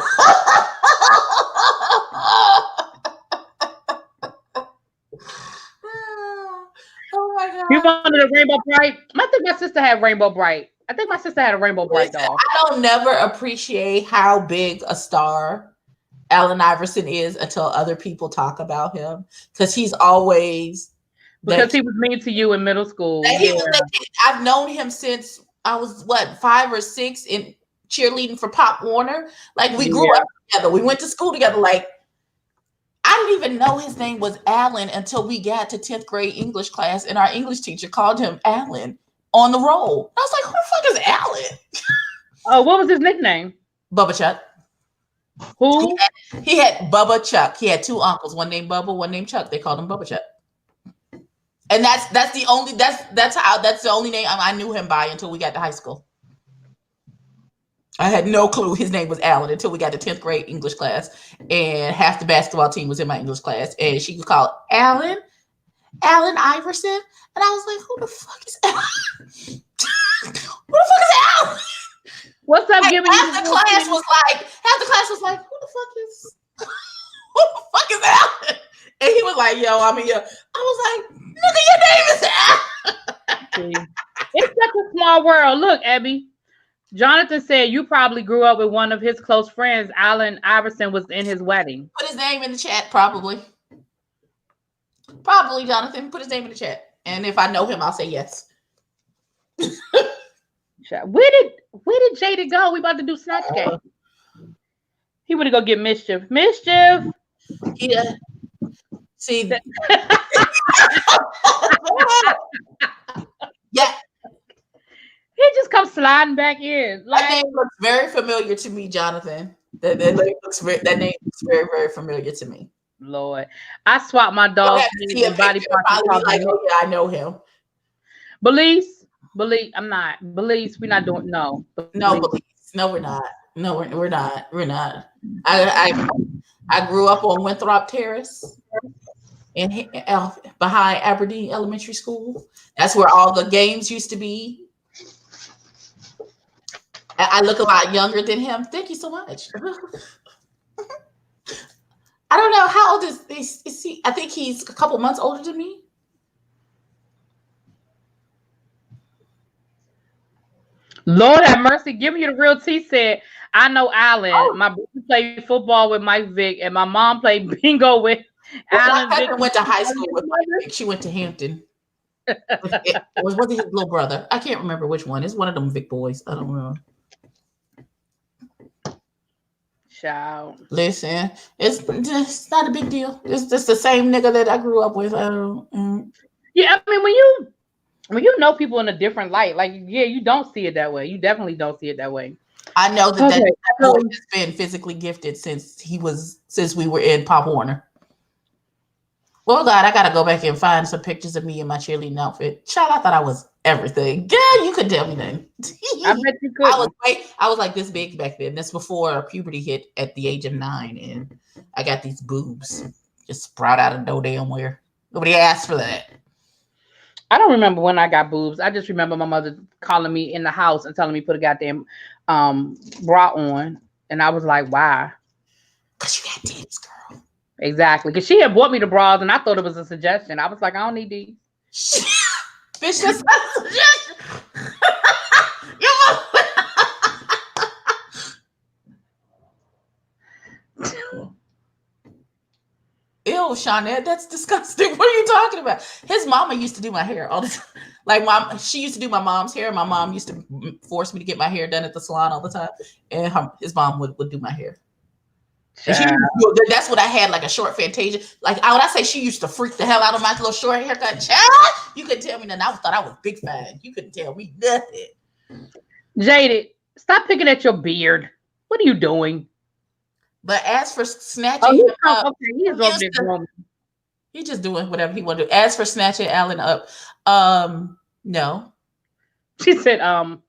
oh my God. You wanted a Rainbow Bright? I think my sister had Rainbow Bright. I think my sister had a Rainbow Bright doll. I don't never appreciate how big a star Allen Iverson is until other people talk about him, because he's always Because he was mean to you in middle school. that Yeah. he was that kid. I've known him since I was 5 or 6 in cheerleading for Pop Warner. Like we grew up together. We went to school together. Like I didn't even know his name was Allen until we got to 10th grade English class, and our English teacher called him Allen on the roll. I was like, who the fuck is Allen? Oh, what was his nickname? Bubba Chuck. Who? He had Bubba Chuck. He had 2 uncles, one named Bubba, one named Chuck. They called him Bubba Chuck. And that's the only name I knew him by until we got to high school. I had no clue his name was Allen until we got to 10th grade English class, and half the basketball team was in my English class, and she was called Allen Iverson, and I was like, who the fuck is Allen? Who the fuck is Allen? What's up, giving you Half the class was like, who the fuck is Allen? And he was like, yo, I'm here. I was like, nigga, your name is Allen. It's such a small world. Look, Abby. Jonathan said you probably grew up with one of his close friends. Allen Iverson was in his wedding. Put his name in the chat, probably. Probably, Jonathan. Put his name in the chat. And if I know him, I'll say yes. Where did Shady go? We about to do Snatch game. He would go get Mischief. Mischief. Yeah. See. Yeah. He just comes sliding back in. That name looks very familiar to me, Jonathan. That name looks very, very familiar to me. Lord, I swapped my dog and body parts. Like, oh yeah, I know him. Belize, I'm not. Belize, we're not doing no. No, Belize. No, we're not. No, we're not. We're not. I grew up on Winthrop Terrace behind Aberdeen Elementary School. That's where all the games used to be. I look a lot younger than him. Thank you so much. I don't know. How old is he? I think he's a couple months older than me. Lord have mercy. Give me the real tea. Said, I know Allen. Oh. My brother played football with Mike Vick, and my mom played bingo with Allen. My cousin went to high school with Mike Vick. She went to Hampton. Was it his little brother? I can't remember which one. It's one of them Vic boys. I don't know. Child. Listen, it's not a big deal. It's just the same nigga that I grew up with. Yeah, I mean, when you know people in a different light, like, yeah, you don't see it that way. You definitely don't see it that way. I know that boy has been physically gifted since we were in Pop Warner. Well, God, I gotta go back and find some pictures of me in my cheerleading outfit. Child, I thought I was everything. Girl, you could tell me then. I bet you could. I was like this big back then. That's before puberty hit at the age of 9, and I got these boobs just sprout out of no damn where. Nobody asked for that. I don't remember when I got boobs. I just remember my mother calling me in the house and telling me put a goddamn bra on, and I was like, "Why?" Because you got tits, girl. Exactly, because she had bought me the bras, and I thought it was a suggestion. I was like, I don't need these. Bitch, that's not a suggestion. Ew, Shawnette, that's disgusting. What are you talking about? His mama used to do my hair all the time. Like she used to do my mom's hair. My mom used to force me to get my hair done at the salon all the time, and his mom would do my hair. And that's what I had, like a short Fantasia. Like when I say she used to freak the hell out of my little short haircut, child, you couldn't tell me nothing. I thought I was big fat. You couldn't tell me nothing. Jaded, stop picking at your beard. What are you doing? But as for snatching him up, he's just doing whatever he wanted to do. As for snatching Allen up, no. She said,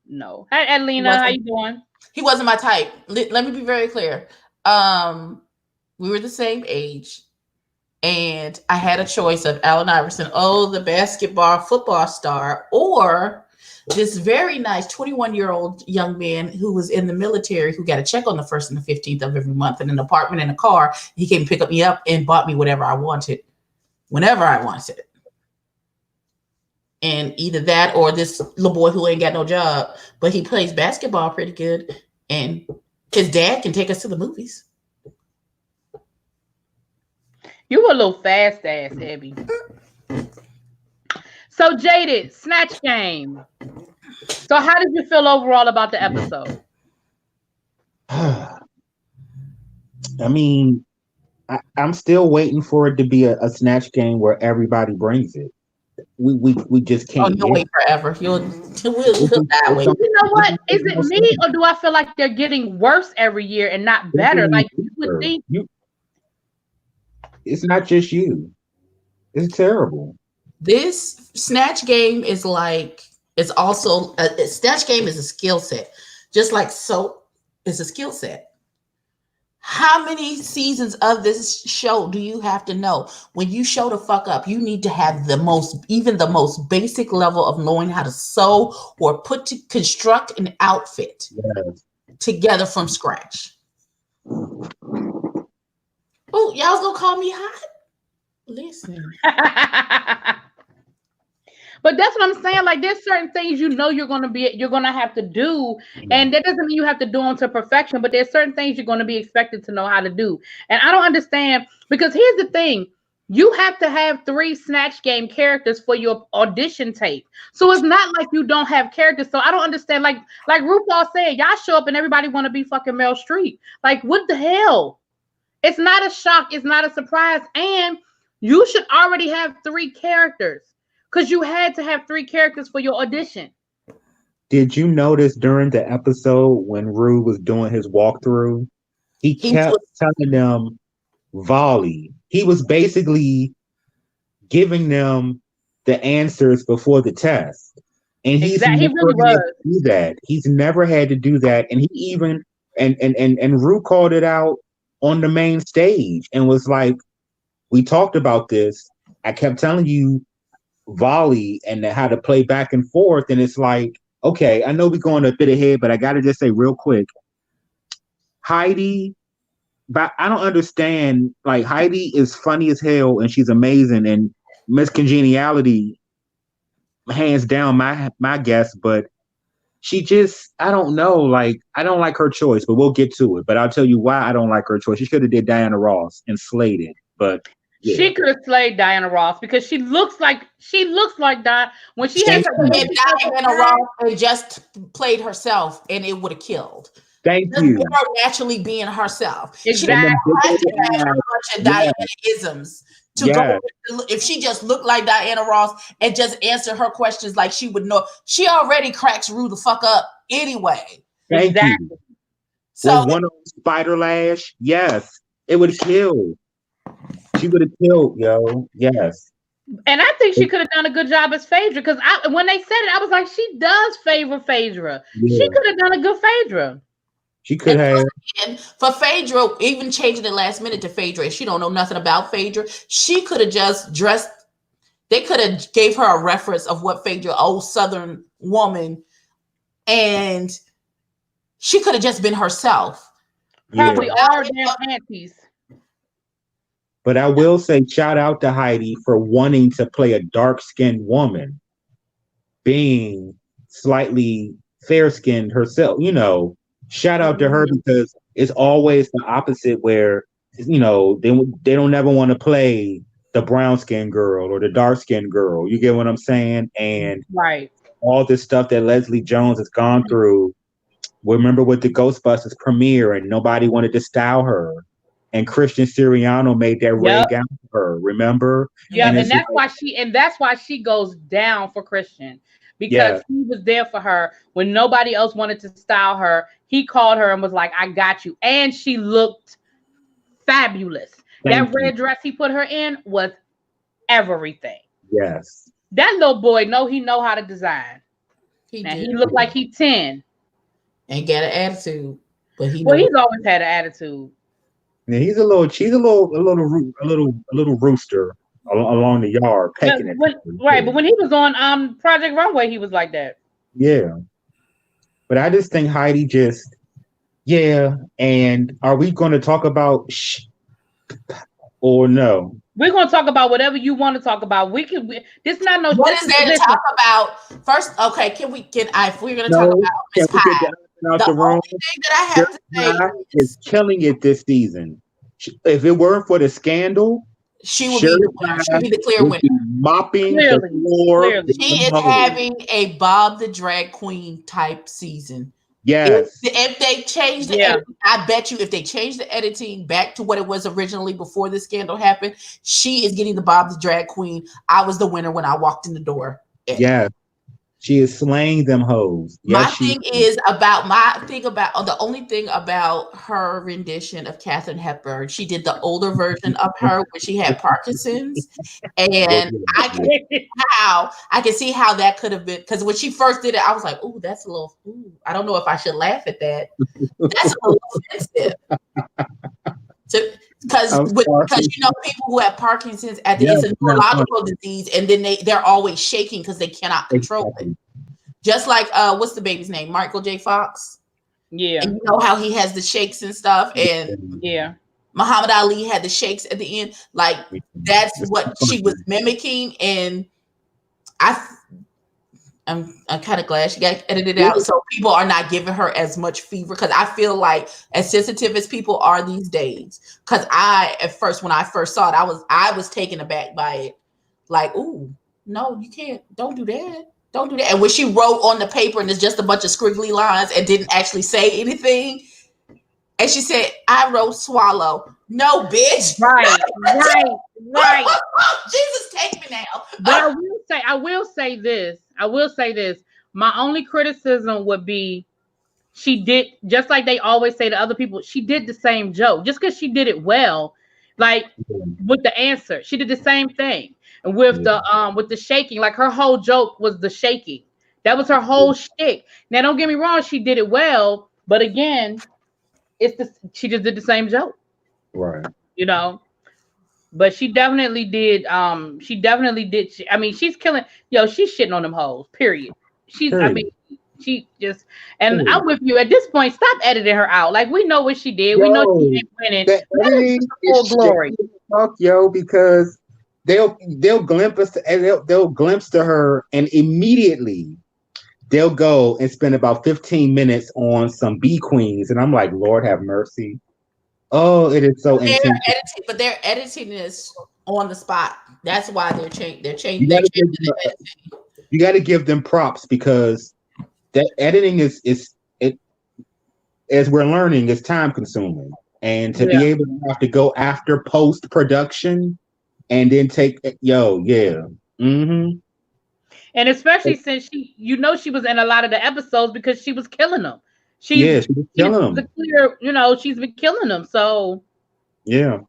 no. Hi, Adelina, how you doing? He wasn't my type. Let me be very clear. We were the same age, and I had a choice of Allen Iverson, the football star, or this very nice 21-year-old young man who was in the military who got a check on the 1st and the 15th of every month in an apartment and a car. He came to pick me up and bought me whatever I wanted, whenever I wanted it. And either that or this little boy who ain't got no job, but he plays basketball pretty good, and his dad can take us to the movies. You a little fast ass, Abby. So Jaded, Snatch Game. So how did you feel overall about the episode? I mean, I'm still waiting for it to be a Snatch Game where everybody brings it. We just Oh, can't you'll get wait forever. We'll die waiting. You know what? Is it me, or do I feel like they're getting worse every year and not better? Like you would think. It's not just you. It's terrible. This Snatch Game is like, it's also a Snatch Game is a skill set, just like soap is a skill set. How many seasons of this show do you have to know? When you show the fuck up, you need to have even the most basic level of knowing how to sew or construct an outfit together from scratch. Oh, y'all's gonna call me hot? Listen. But that's what I'm saying. Like, there's certain things you're gonna have to do, and that doesn't mean you have to do them to perfection. But there's certain things you're gonna be expected to know how to do. And I don't understand, because here's the thing: you have to have 3 Snatch Game characters for your audition tape. So it's not like you don't have characters. So I don't understand. Like RuPaul said, y'all show up and everybody want to be fucking Meryl Streep. Like, what the hell? It's not a shock. It's not a surprise. And you should already have 3 characters. Because you had to have 3 characters for your audition. Did you notice during the episode when Rue was doing his walkthrough, he kept telling them volley. He was basically giving them the answers before the test. And he's never he really was. had to do that. He's never had to do that. And he even and Rue called it out on the main stage and was like, we talked about this. I kept telling you volley and how to play back and forth, and it's like, okay, I know we're going a bit ahead, but I gotta just say real quick, Heidi, but I don't understand, like, Heidi is funny as hell and she's amazing, and Miss Congeniality, hands down, my guess, but she just, I don't know, like, I don't like her choice, but we'll get to it. But I'll tell you why I don't like her choice. She should have did Diana Ross and slayed it, but yeah. She could have slayed Diana Ross because she looks like Diana. When she had Diana Ross and just played herself, and it would have killed. Thank you. Her naturally being herself. Exactly. She had a bunch of Diana-isms to go. If she just looked like Diana Ross and just answer her questions like she would know, she already cracks Rue the fuck up anyway. Thank you. So one of Spider Lash, yes, it would kill. She would have killed, yo. Yes. And I think she could have done a good job as Phaedra, because when they said it, I was like, she does favor Phaedra. Yeah. She could have done a good Phaedra. She could have. And for Phaedra, even changing it last minute to Phaedra, she don't know nothing about Phaedra. She could have just dressed. They could have gave her a reference of what Phaedra, old Southern woman, and she could have just been herself. Probably all damn panties. But I will say, shout out to Heidi for wanting to play a dark-skinned woman, being slightly fair-skinned herself. You know, shout out to her, because it's always the opposite, where, you know, they don't ever want to play the brown-skinned girl or the dark-skinned girl. You get what I'm saying? And all this stuff that Leslie Jones has gone through. Remember with the Ghostbusters premiere, and nobody wanted to style her. And Christian Siriano made that red gown for her, remember? Yeah, and that's why she goes down for Christian, because he was there for her when nobody else wanted to style her. He called her and was like, "I got you," and she looked fabulous. That red dress he put her in was everything. Yes, that little boy he know how to design. He looked like he 10. Ain't got an attitude, but he's always had an attitude. Yeah, she's a little rooster along the yard pecking at but when he was on Project Runway, he was like that. Yeah, but I just think Heidi and are we going to talk about or no? We're gonna talk about whatever you want to talk about. This not no. What This is is there to listen. talk about? First, okay, can we get? If we're gonna talk No, about can Miss we get Pie, Jonathan out the the room? only thing that I have to say Pie is is killing it this season. If it weren't for the scandal, she will be Shirley the winner. She'll Pie be the clear would winner. be mopping the Clearly, floor clearly. with She the is hose. having a Bob the Drag Queen type season. Yes, If they change the Yeah. editing, I bet you if they change the editing back to what it was originally before this scandal happened, she is getting the Bob the Drag Queen. I was the winner when I walked in the door. yes. She is slaying them hoes. Yes, My she thing is. is about the only thing about her rendition of Katharine Hepburn, she did the older version of her when she had Parkinson's, Well, and I can see how that could have been, because when she first did it, I was like, "Ooh, that's a little." Ooh, I don't know if I should laugh at that. That's a little offensive. Because I'm sorry. people who have Parkinson's, it's Yes, a not funny. neurological disease, and then they're always shaking because they cannot control it. Exactly. Just like what's the baby's name? Michael J. Fox. Yeah. And you know how he has the shakes and stuff, and Yeah. Muhammad Ali had the shakes at the end. Like that's what she was mimicking, and I'm kind of glad she got edited out, so people are not giving her as much fever, because I feel like as sensitive as people are these days. Because at first, when I first saw it, I was taken aback by it. Like, ooh, no, you can't. Don't do that. Don't do that. And when she wrote on the paper and it's just a bunch of scriggly lines and didn't actually say anything, and she said, "I wrote swallow." No, bitch. Right. Right. Jesus, take me now. But I will say this. I will say this. My only criticism would be she did, just like they always say to other people, she did the same joke. Just because she did it well, like with the answer, she did the same thing. And with the shaking, like her whole joke was the shaking. That was her whole shtick. Now, don't get me wrong, she did it well, but again, she just did the same joke, Right. you know. But she definitely did. She definitely did. I mean, she's killing. Yo, she's shitting on them hoes. Period. I Period. mean, she just. And Period. I'm with you at this point. Stop editing her out. Like, we know what she did. We know she Yo, ain't winning. that Let her editing get the full is glory. shady as fuck, yo, because they'll glimpse to her, and immediately they'll go and spend about 15 minutes on some B queens, and I'm like, Lord have mercy. Oh, it is so intense. They're editing this on the spot. That's why they're changing. They're You changing. gotta give them, you got to give them props, because that editing is it, as we're learning, is time consuming, and to be Yeah. able to have to go after post production and then take mm-hmm. And especially since she was in a lot of the episodes because she was killing them. She's Yeah, she was killing them. clear, she's been killing them. So Yeah.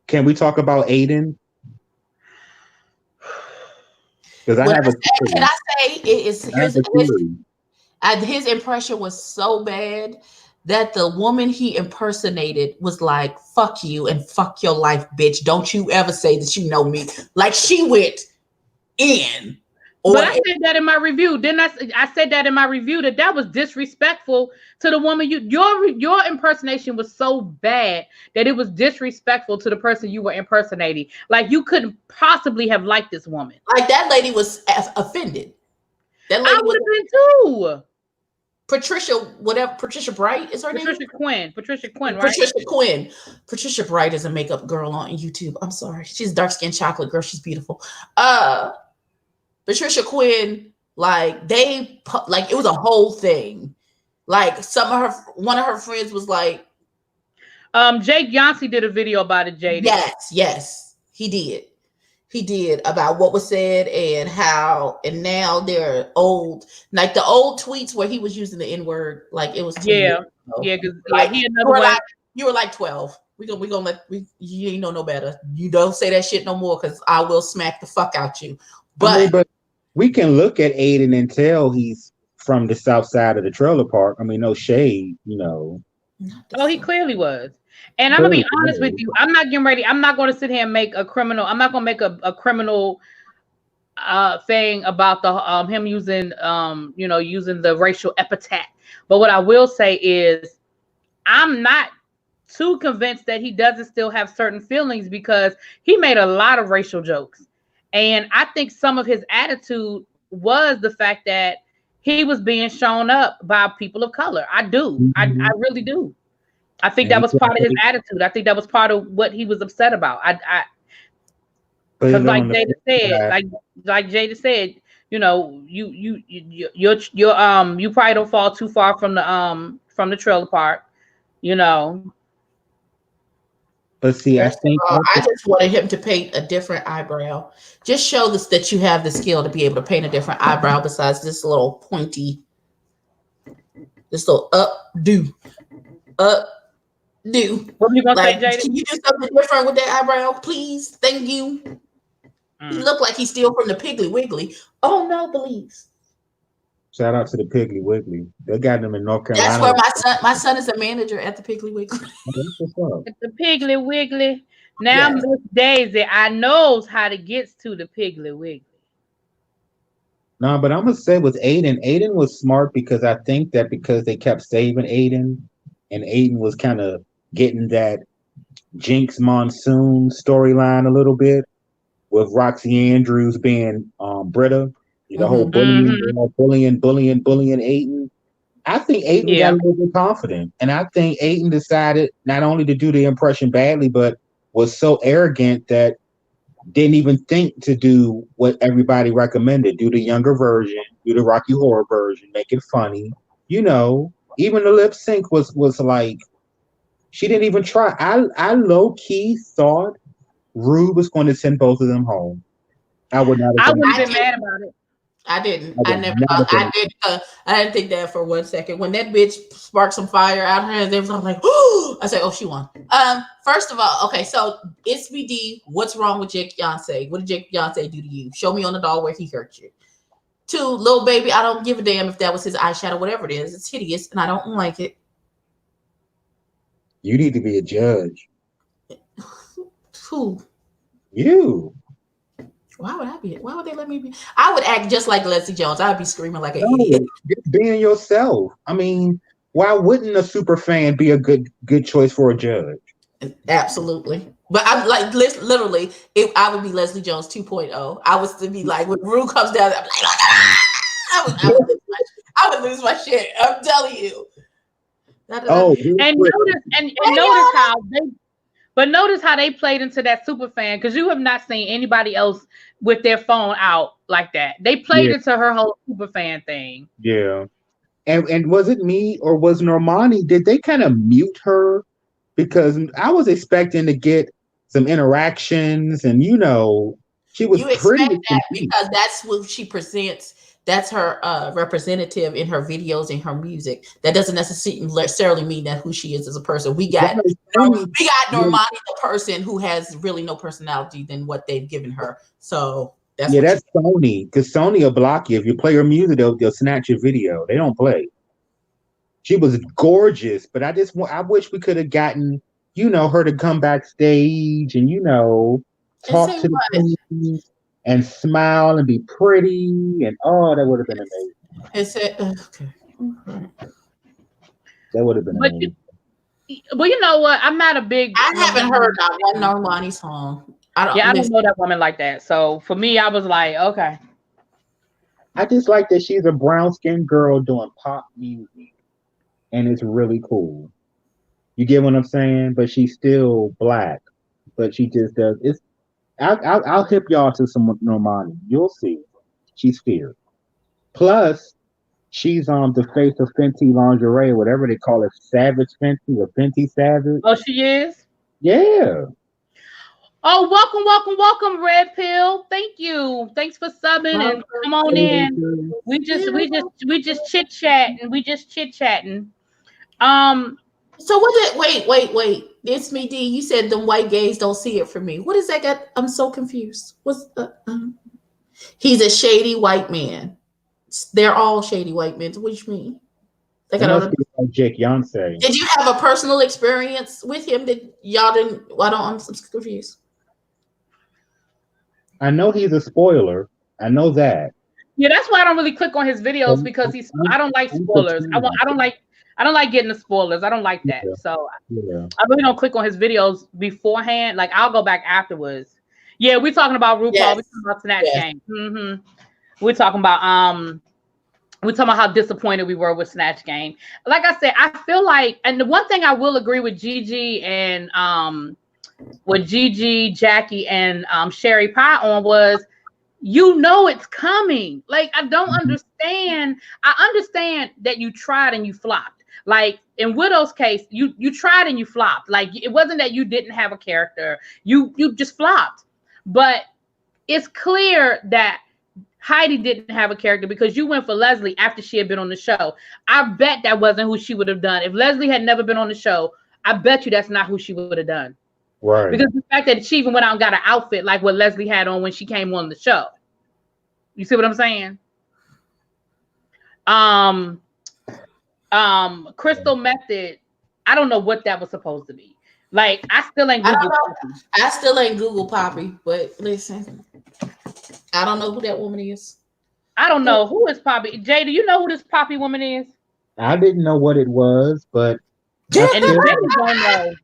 Can we talk about Aiden? Because I have a theory. Can I say it is I have a theory. his impression was so bad that the woman he impersonated was like, "Fuck you and fuck your life, bitch. Don't you ever say that you know me." Like, she went in. But I said that in my review. Didn't I said that in my review that was disrespectful to the woman. Your impersonation was so bad that it was disrespectful to the person you were impersonating. Like, you couldn't possibly have liked this woman. Like, that lady was offended. That lady I would have been too. Patricia Bright is her name? Patricia Quinn, right? Patricia Bright is a makeup girl on YouTube. I'm sorry. She's a dark-skinned chocolate girl. She's beautiful. Patricia Quinn, like, it was a whole thing. Like, one of her friends was like, Jake Yancey did a video about it, Jada. Yes, he did about what was said and how, and now they're old, like the old tweets where he was using the N-word, like it was because like he another one. You were like 12. We gonna you ain't know no better. You don't say that shit no more, because I will smack the fuck out you. But we can look at Aiden and tell he's from the south side of the trailer park. I mean, no shade, Oh, he clearly was. And I'm gonna be honest with you. I'm not going to sit here and make a criminal. I'm not going to make a criminal thing about the him using using the racial epithet. But what I will say is, I'm not too convinced that he doesn't still have certain feelings because he made a lot of racial jokes. And I think some of his attitude was the fact that he was being shown up by people of color. I do. I Mhm. really do. I think And that he was tried part of his to attitude. I think that was part of what he was upset about. I put because it like on the Jada flip said, side. like Jada said, you probably don't fall too far from the trailer park, you know. But see, I First of think all, I also, just wanted him to paint a different eyebrow. Just show this that you have the skill to be able to paint a different eyebrow besides this little pointy, this little up do. What were you gonna say, Like, Jada? can you do something different with that eyebrow, please? Thank you. He Mm. looked like he's still from the Piggly Wiggly. Oh no, please. shout out to the Piggly Wiggly. They got them in North That's Carolina. where my son is a manager at the Piggly Wiggly. That's what's up. It's the Piggly Wiggly. Now Yes. Miss Daisy, I knows how to get to the Piggly Wiggly. No, but I'm gonna say with Aiden was smart because I think that because they kept saving Aiden, and Aiden was kind of getting that Jinx Monsoon storyline a little bit with Roxy Andrews being Britta, the whole Mm-hmm. bullying, Mm-hmm. bullying Aiden. I think Aiden got Yeah. a little bit confident, and I think Aiden decided not only to do the impression badly, but was so arrogant that didn't even think to do what everybody recommended. Do the younger version, do the Rocky Horror version, make it funny. Even the lip sync was like she didn't even try. I low key thought Rue was going to send both of them home. I would not have I been. wouldn't I have been did. mad about it. I didn't. I I would never not thought. have been. I didn't think that for 1 second. When that bitch sparked some fire out her hands, I was like, "Oh!" I said, "Oh, she won." First of all, okay, so it's BD. What's wrong with Jake Beyonce? What did Jake Beyonce do to you? Show me on the doll where he hurt you. Two, little baby. I don't give a damn if that was his eyeshadow, whatever it is. It's hideous, and I don't like it. You need to be a judge. Who? You. Why would I be? Why would they let me be? I would act just like Leslie Jones. I would be screaming like an idiot. No, just being yourself. I mean, why wouldn't a super fan be a good choice for a judge? Absolutely. But I'm like literally, I would be Leslie Jones 2.0. I was to be like when Rue comes down, I'm like, I would lose my shit. I'm telling you. Oh, real And quick. notice how they played into that super fan, because you have not seen anybody else with their phone out like that. They played Yeah, into her whole super fan thing. yeah. And was it me or was Normani? Did they kind of mute her? Because I was expecting to get some interactions, and she was You pretty expect that confused. because that's what she presents. That's her representative in her videos and her music. That doesn't necessarily mean that who she is as a person. We got Right, Sony, yeah, Normani, the person who has really no personality than what they've given her. So that's yeah, what you. that's Sony. Because Sony will block you if you play her music. They'll snatch your video. They don't play. She was gorgeous, but I wish we could have gotten her to come backstage and And talk say to the what? queens and smile and be pretty, and oh, that would have been amazing. And say okay. That would have been But amazing. you know what? I'm not a big I haven't heard Normani. not one Normani song. I don't Yeah, I don't listen. know that woman like that. So for me, I was like, okay. I just like that she's a brown skinned girl doing pop music, and it's really cool. You get what I'm saying? But she's still black, but she just does. I'll hip y'all to some Normani. You'll see. She's fierce. Plus, she's the face of Fenty lingerie, whatever they call it, Savage Fenty or Fenty Savage. Oh, she is. Yeah. Oh, welcome, Red Pill. Thank you. Thanks for subbing and come on in. We just chit chatting. We just chit chatting. So what did wait. It's me, D. You said them white gays don't see it for me. What is that got? I'm so confused. He's a shady white man. They're all shady white men. What do you mean? Like It I don't must know. be like Jake Yonsei. Did you have a personal experience with him that y'all didn't? I don't. I'm confused. I know he's a spoiler. I know that. Yeah, that's why I don't really click on his videos, because I'm, I don't like I'm spoilers. I pretending. don't like I don't like getting the spoilers. I don't like that. Yeah, So yeah. I really don't click on his videos beforehand. Like I'll go back afterwards. Yeah, we're talking about RuPaul. We're Yes. talking about Snatch Yes. Game. We're talking about how disappointed we were with Snatch Game. Like I said, I feel like, and the one thing I will agree with Gigi and with Gigi, Jackie, and Sherry Pie on was, it's coming. Like I don't Mhm. understand. I understand that you tried and you flopped. Like in Widow's case, you tried and you flopped. Like it wasn't that you didn't have a character. You just flopped. But it's clear that Heidi didn't have a character because you went for Leslie after she had been on the show. I bet that wasn't who she would have done. If Leslie had never been on the show, I bet you that's not who she would have done. Right. Because the fact that she even went out and got an outfit like what Leslie had on when she came on the show. You see what I'm saying? Um, Crystal Method, I don't know what that was supposed to be. Like, I still ain't I don't Google. know. I still ain't Google Poppy, but listen, I don't know who that woman is. I don't know who is Poppy. Jay, do you know who this Poppy woman is? I didn't know what it was, but I And if feel Jay don't know,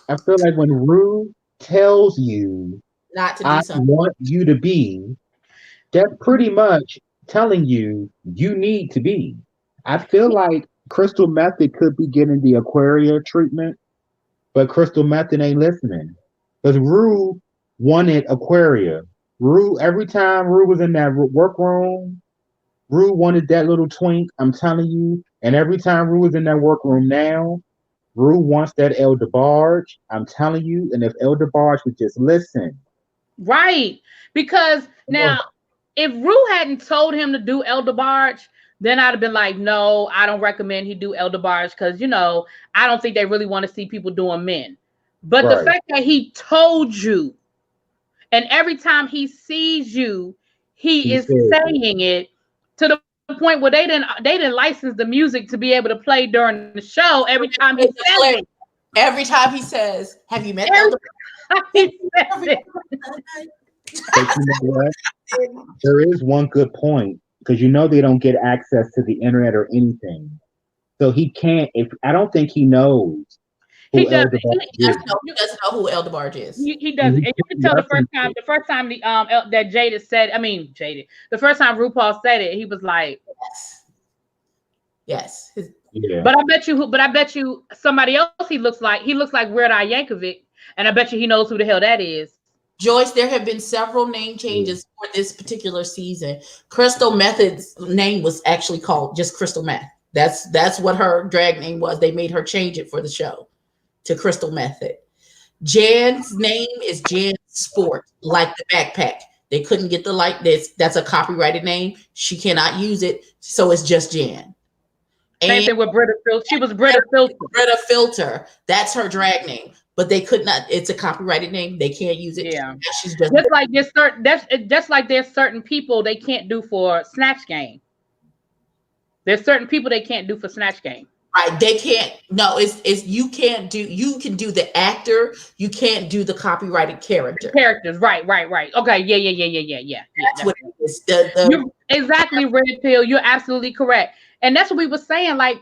I feel like when Rue tells you, Not to I do something. want you to be, that's pretty much telling you you need to be. I feel like Crystal Method could be getting the Aquaria treatment, but Crystal Method ain't listening. Because Rue wanted Aquaria. Rue, every time Rue was in that workroom, Rue wanted that little twink, I'm telling you. And every time Rue is in that workroom now, Rue wants that El DeBarge. I'm telling you. And if El DeBarge would just listen. right? Because now, if Rue hadn't told him to do El DeBarge, then I'd have been like, no, I don't recommend he do El DeBarge because I don't think they really want to see people doing men. But the Right. fact that he told you, and every time he sees you, he He is said, saying it to the point where they didn't license the music to be able to play during the show every time he It's says hilarious. it. Every time he says, "Have you met Every Elder?" time he says it. but you know what? There is one good point because they don't get access to the internet or anything. So he can't, if I don't think he knows He who does. El DeBarge is. He doesn't know who Elder Barge is. He And does, he and you can can't tell reference it. the first time that Jada said, the first time RuPaul said it, he was like, Yes. Yes. Yeah. but I bet you somebody else he looks like Weird Al Yankovic, and I bet you he knows who the hell that is. Joyce, there have been several name changes for this particular season. Crystal Method's name was actually called just Crystal Meth. That's what her drag name was. They made her change it for the show to Crystal Method. Jan's name is Jan Sport, like the backpack. They couldn't get the like this. That's a copyrighted name. She cannot use it, so it's just Jan. Same And thing with Britta Filter. She was Britta Filter. Britta Filter, that's her drag name, but they could not. It's a copyrighted name. They can't use it. Yeah. She's just Just like there's certain people they can't do for Snatch Game. There's certain people they can't do for Snatch Game. right. They can't. No, it's you can't do. You can do the actor. You can't do the copyrighted character. Characters, right. Okay, yeah. That's what it is. You're exactly, Red Pill. You're absolutely correct, and that's what we were saying. Like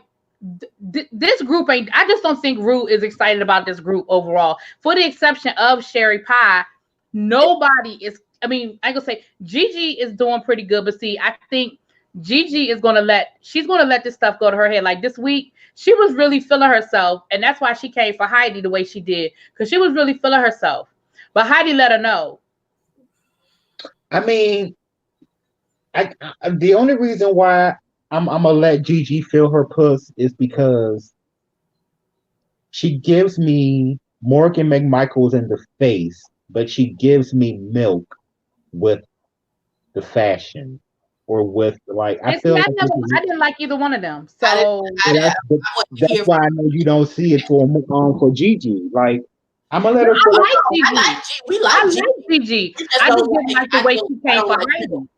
this group ain't. I just don't think Rue is excited about this group overall, for the exception of Sherry Pie. Nobody is. I mean, I gonna say Gigi is doing pretty good, but see, I think Gigi is gonna let this stuff go to her head. Like this week, she was really feeling herself, and that's why she came for Heidi the way she did, because she was really feeling herself. But Heidi let her know. I mean, the only reason why I'm gonna let Gigi feel her puss is because she gives me Morgan McMichaels in the face, but she gives me Milk with the fashion or with like I And feel see, like I didn't like either one of them. So that's why I know you don't see it for Gigi. Like I'm gonna let her feel I like Gigi. We like Gigi. You just I don't just didn't like the way she came don't for like Heidi. Milk.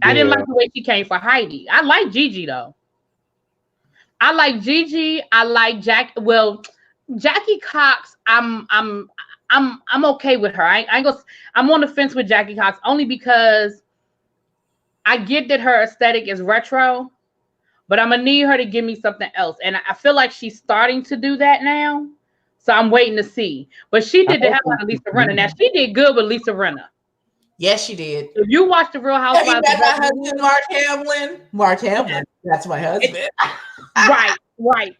I didn't Yeah. like the way she came for Heidi. I like Gigi though. I like Gigi. I like Jack. Well, Jackie Cox. I'm okay with her. I ain't gonna. I'm on the fence with Jackie Cox only because I get that her aesthetic is retro, but I'm gonna need her to give me something else. And I feel like she's starting to do that now. So I'm waiting to see. But she I did the hell hope out of Lisa it's Rinna. Now she did good with Lisa Rinna. Yes, she did. If you watch the Real Have you Housewives met of my Beverly husband, Hills, Mark Hamlin? Mark Hamlin. That's my husband. right, right.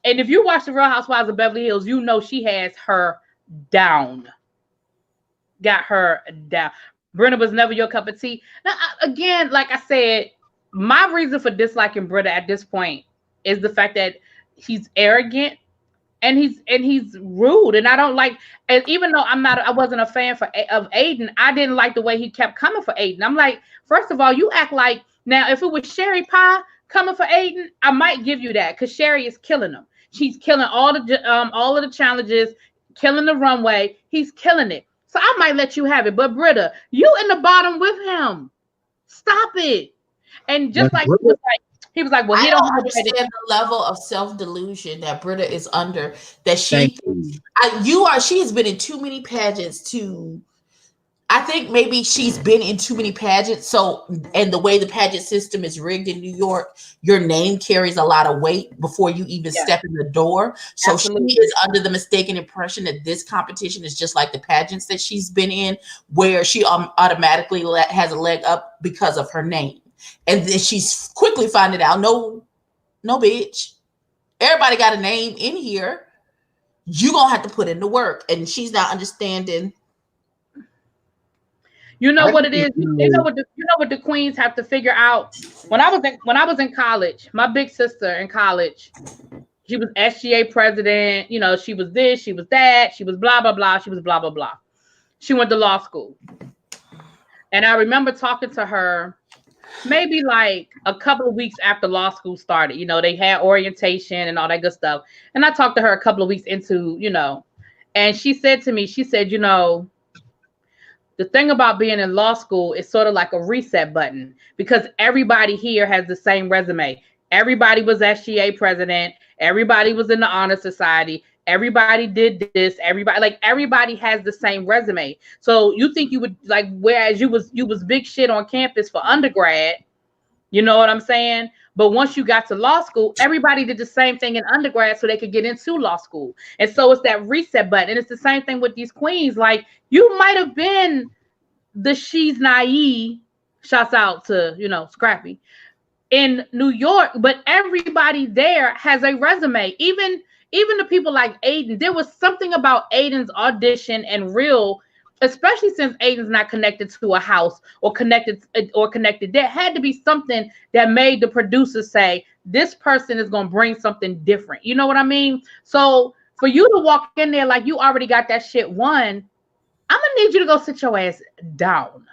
And if you watch the Real Housewives of Beverly Hills, you know she has her down. Got her down. Brenda was never your cup of tea. Now, again, like I said, my reason for disliking Brenda at this point is the fact that he's arrogant and he's rude, and I don't like. And even though I wasn't a fan of Aiden, I didn't like the way he kept coming for Aiden. I'm like, first of all, you act like now if it was Sherry Pie coming for Aiden, I might give you that because Sherry is killing him. She's killing all of the challenges, killing the runway. He's killing it. So I might let you have it. But Britta, you in the bottom with him. Stop it. And just like he was like, well, he I don't don't have understand the level of self-delusion that Britta is under. That Thank she, you. she has been in too many pageants to. I think maybe she's been in too many pageants. So, and the way the pageant system is rigged in New York, your name carries a lot of weight before you even step in the door. So Absolutely. she is under the mistaken impression that this competition is just like the pageants that she's been in, where she automatically has a leg up because of her name. And then she's quickly finding out, no, bitch. Everybody got a name in here. You gonna have to put in the work. And she's not understanding. You know what it is. You know what the queens have to figure out. When I was in college, my big sister in college, she was SGA president. You know, she was this, she was that, she was blah blah blah, she was blah blah blah. She went to law school, and I remember talking to her maybe like a couple of weeks after law school started. You know, they had orientation and all that good stuff, and I talked to her a couple of weeks into, and she said to me, she said, the thing about being in law school is sort of like a reset button because everybody here has the same resume. Everybody was SGA president. Everybody was in the honor society. Everybody did this. Everybody has the same resume. So you think you would whereas you was big shit on campus for undergrad, you know what I'm saying? But once you got to law school, everybody did the same thing in undergrad so they could get into law school. And so it's that reset button. And it's the same thing with these queens. Like, you might have been the she's naive, shouts out to, Scrappy, in New York, but everybody there has a resume. Even the people like Aiden, there was something about Aiden's audition and Real, especially since Aiden's not connected to a house or connected. There had to be something that made the producers say, this person is going to bring something different. You know what I mean? So for you to walk in there like you already got that shit won, I'm going to need you to go sit your ass down.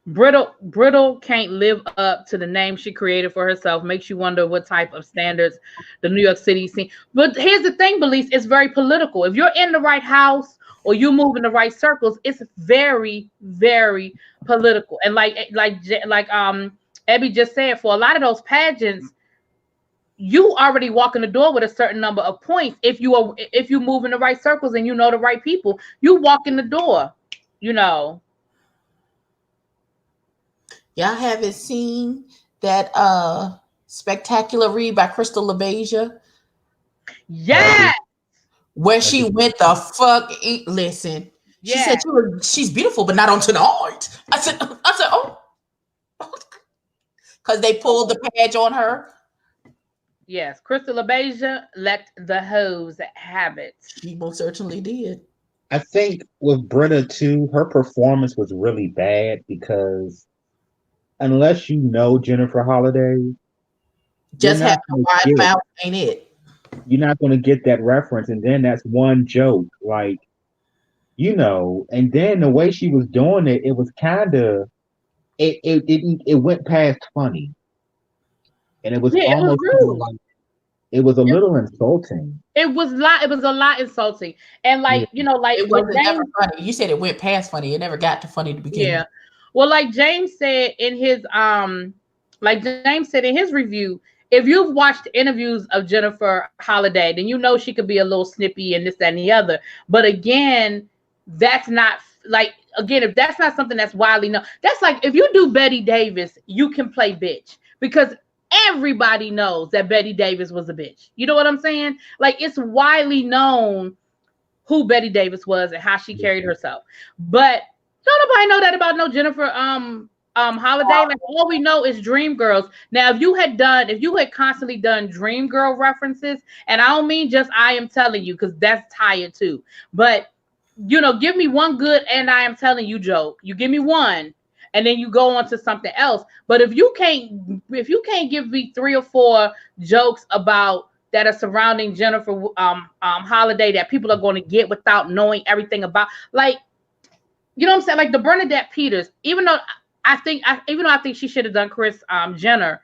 Brittle can't live up to the name she created for herself. Makes you wonder what type of standards the New York City scene. But here's the thing, Belize, it's very political. If you're in the right house or you move in the right circles, it's very, very political. And like Ebby just said, for a lot of those pageants, you already walk in the door with a certain number of points. If you move in the right circles and you know the right people, you walk in the door, Y'all haven't seen that spectacular read by Crystal LaBeija? Yeah. Where she went the fuck listen. She said she's beautiful, but not on tonight. I said, oh. Because they pulled the badge on her. Yes, Crystal LaBeija let the hoes have it. She most certainly did. I think with Britta too, her performance was really bad because unless you know Jennifer Holiday, just have a wide mouth, ain't it? You're not going to get that reference, and then that's one joke, and then the way she was doing it, it was kind of it went past funny, and it was almost rude. It was a little insulting. It was a lot insulting, and it wasn't never funny. You said it went past funny. It never got to funny to begin. Yeah, well, like James said in his review, if you've watched interviews of Jennifer Holiday, then you know she could be a little snippy and this, that, and the other. But again, that's not like again, if that's not something that's widely known, that's like if you do Betty Davis, you can play bitch because everybody knows that Betty Davis was a bitch. You know what I'm saying? Like it's widely known who Betty Davis was and how she carried herself. But don't nobody know that about no Jennifer Holiday. Like all we know is Dream Girls. Now, if you had constantly done Dream Girl references, and I don't mean just I Am Telling You, because that's tired too. But give me one good and I am telling you joke. You give me one, and then you go on to something else. But if you can't give me 3 or 4 jokes about that are surrounding Jennifer Holiday that people are going to get without knowing everything about, like, you know what I'm saying? Like the Bernadette Peters, even though I think she should have done Kris Jenner,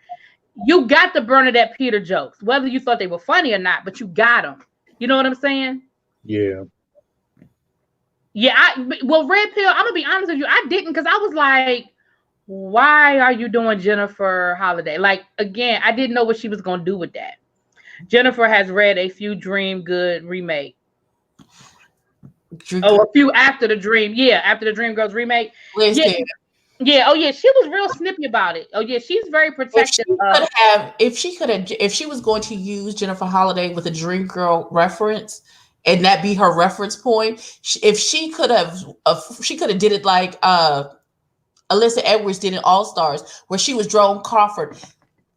you got the Bernadette Peter jokes, whether you thought they were funny or not, but you got them. You know what I'm saying? Yeah. Yeah, Red Pill, I'm gonna be honest with you, I didn't, because I was like, why are you doing Jennifer Holiday? Like, again, I didn't know what she was gonna do with that. Jennifer has read a few Dream Good remake. A few after the Dream, after the Dream Girls remake. Yeah, oh yeah, she was real snippy about it. Oh yeah, she's very protective. If she was going to use Jennifer Holiday with a Dream Girl reference, and that be her reference point, if she could have did it like Alyssa Edwards did in All Stars, where she was Joan Crawford.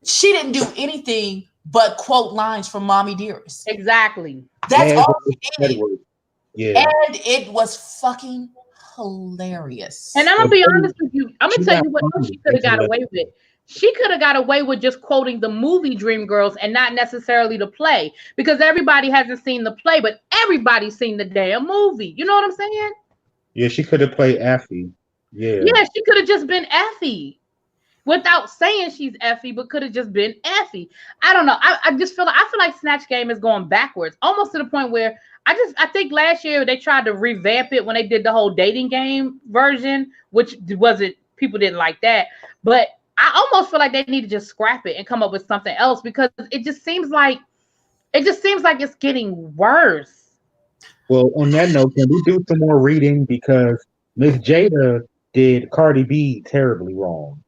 She didn't do anything but quote lines from Mommy Dearest. Exactly. That's all she did. Yeah. And it was fucking hilarious. And I'm gonna be honest with you. I'm gonna tell you what she could have got away with. She could have got away with just quoting the movie Dreamgirls and not necessarily the play, because everybody hasn't seen the play, but everybody's seen the damn movie. You know what I'm saying? Yeah, she could have played Effie. Yeah. Yeah, she could have just been Effie without saying she's Effie, but could have just been Effie. I don't know. I feel like Snatch Game is going backwards, almost to the point where I think last year they tried to revamp it when they did the whole dating game version, which people didn't like that. But I almost feel like they need to just scrap it and come up with something else, because it just seems like it's getting worse. Well, on that note, can we do some more reading, because Miss Jada did Cardi B terribly wrong.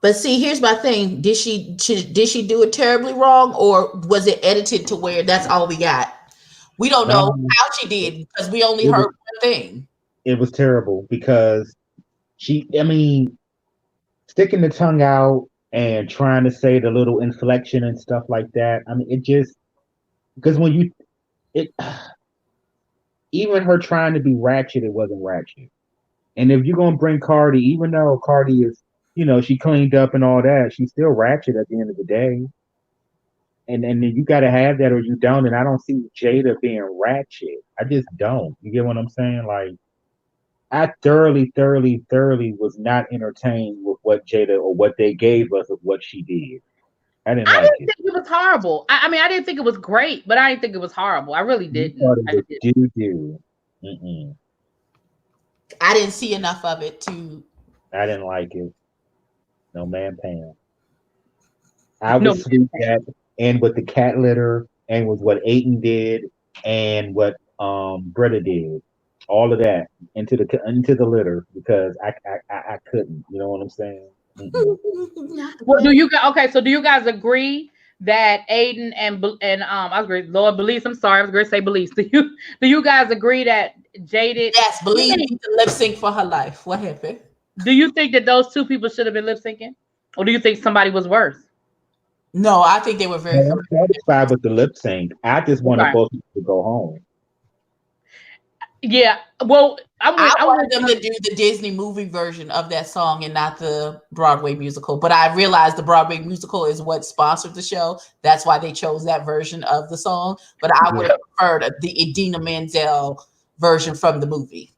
But see, here's my thing. Did she do it terribly wrong, or was it edited to where that's all we got? We don't know how she did, because we only heard one thing. It was terrible because sticking the tongue out and trying to say the little inflection and stuff like that. I mean, it just, because even her trying to be ratchet, it wasn't ratchet. And if you're going to bring Cardi, even though Cardi is, she cleaned up and all that, she's still ratchet at the end of the day. And then you got to have that or you don't. And I don't see Jada being ratchet. I just don't. You get what I'm saying? Like, I thoroughly was not entertained with what Jada or what they gave us of what she did. I didn't think it was horrible. I didn't think it was great, but I didn't think it was horrible. I really didn't. I didn't see enough of it to. I didn't like it. No man, Pam. I would sleep that, and with the cat litter, and with what Aiden did, and what Britta did, all of that into the litter, because I couldn't. You know what I'm saying? Well, do you guys agree that Aiden and I was great, Lord Belize? I'm sorry, I was going to say Belize. Do you guys agree that Jaded? Yes, Belize needs to lip sync for her life. What happened? Do you think that those two people should have been lip syncing, or do you think somebody was worse? No, I think they were very satisfied with the lip sync. I just wanted both people to go home. Yeah, well, I wanted them to do the Disney movie version of that song and not the Broadway musical. But I realized the Broadway musical is what sponsored the show. That's why they chose that version of the song. But I would have preferred the Idina Menzel version from the movie.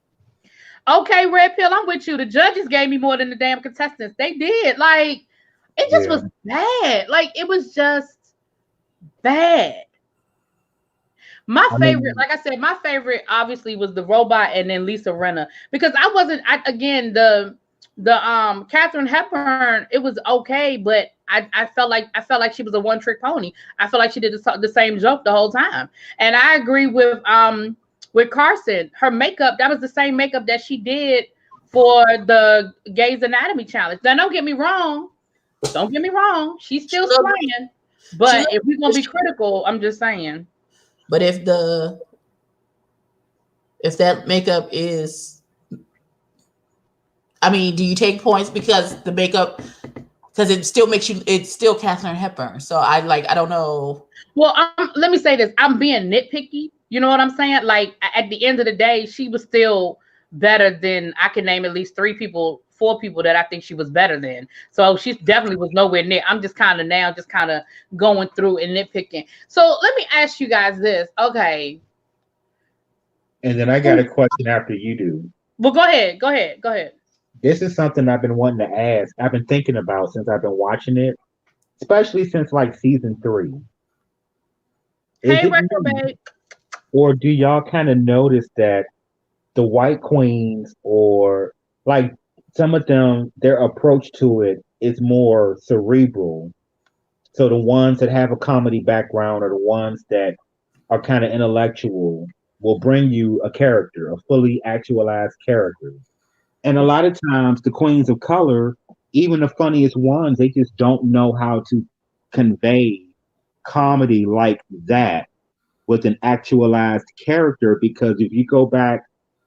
Okay, Red Pill, I'm with you. The judges gave me more than the damn contestants. They did. Like, it just was bad. Like, it was just bad. My favorite obviously was the robot and then Lisa Rinna, because the Katharine Hepburn, it was okay, but I felt like she was a one trick pony. I felt like she did the same joke the whole time. And I agree with with Carson, her makeup, that was the same makeup that she did for the Gays Anatomy Challenge. Now, don't get me wrong. Don't get me wrong. She's still slaying. But if we're gonna be critical, I'm just saying. But if that makeup is, I mean, do you take points because the makeup, because it still makes you, it's still Katharine Hepburn. So I don't know. Well, let me say this. I'm being nitpicky. You know what I'm saying? Like at the end of the day, she was still better than, I can name at least 4 people that I think she was better than. So she definitely was nowhere near. I'm just kind of going through and nitpicking. So let me ask you guys this. Okay. And then I got a question after you do. Well, go ahead. This is something I've been wanting to ask. I've been thinking about since I've been watching it, especially since like season 3. Hey, Retrobate. Or do y'all kind of notice that the white queens, or like some of them, their approach to it is more cerebral? So the ones that have a comedy background, or the ones that are kind of intellectual, will bring you a character, a fully actualized character. And a lot of times the queens of color, even the funniest ones, they just don't know how to convey comedy like that with an actualized character. Because if you go back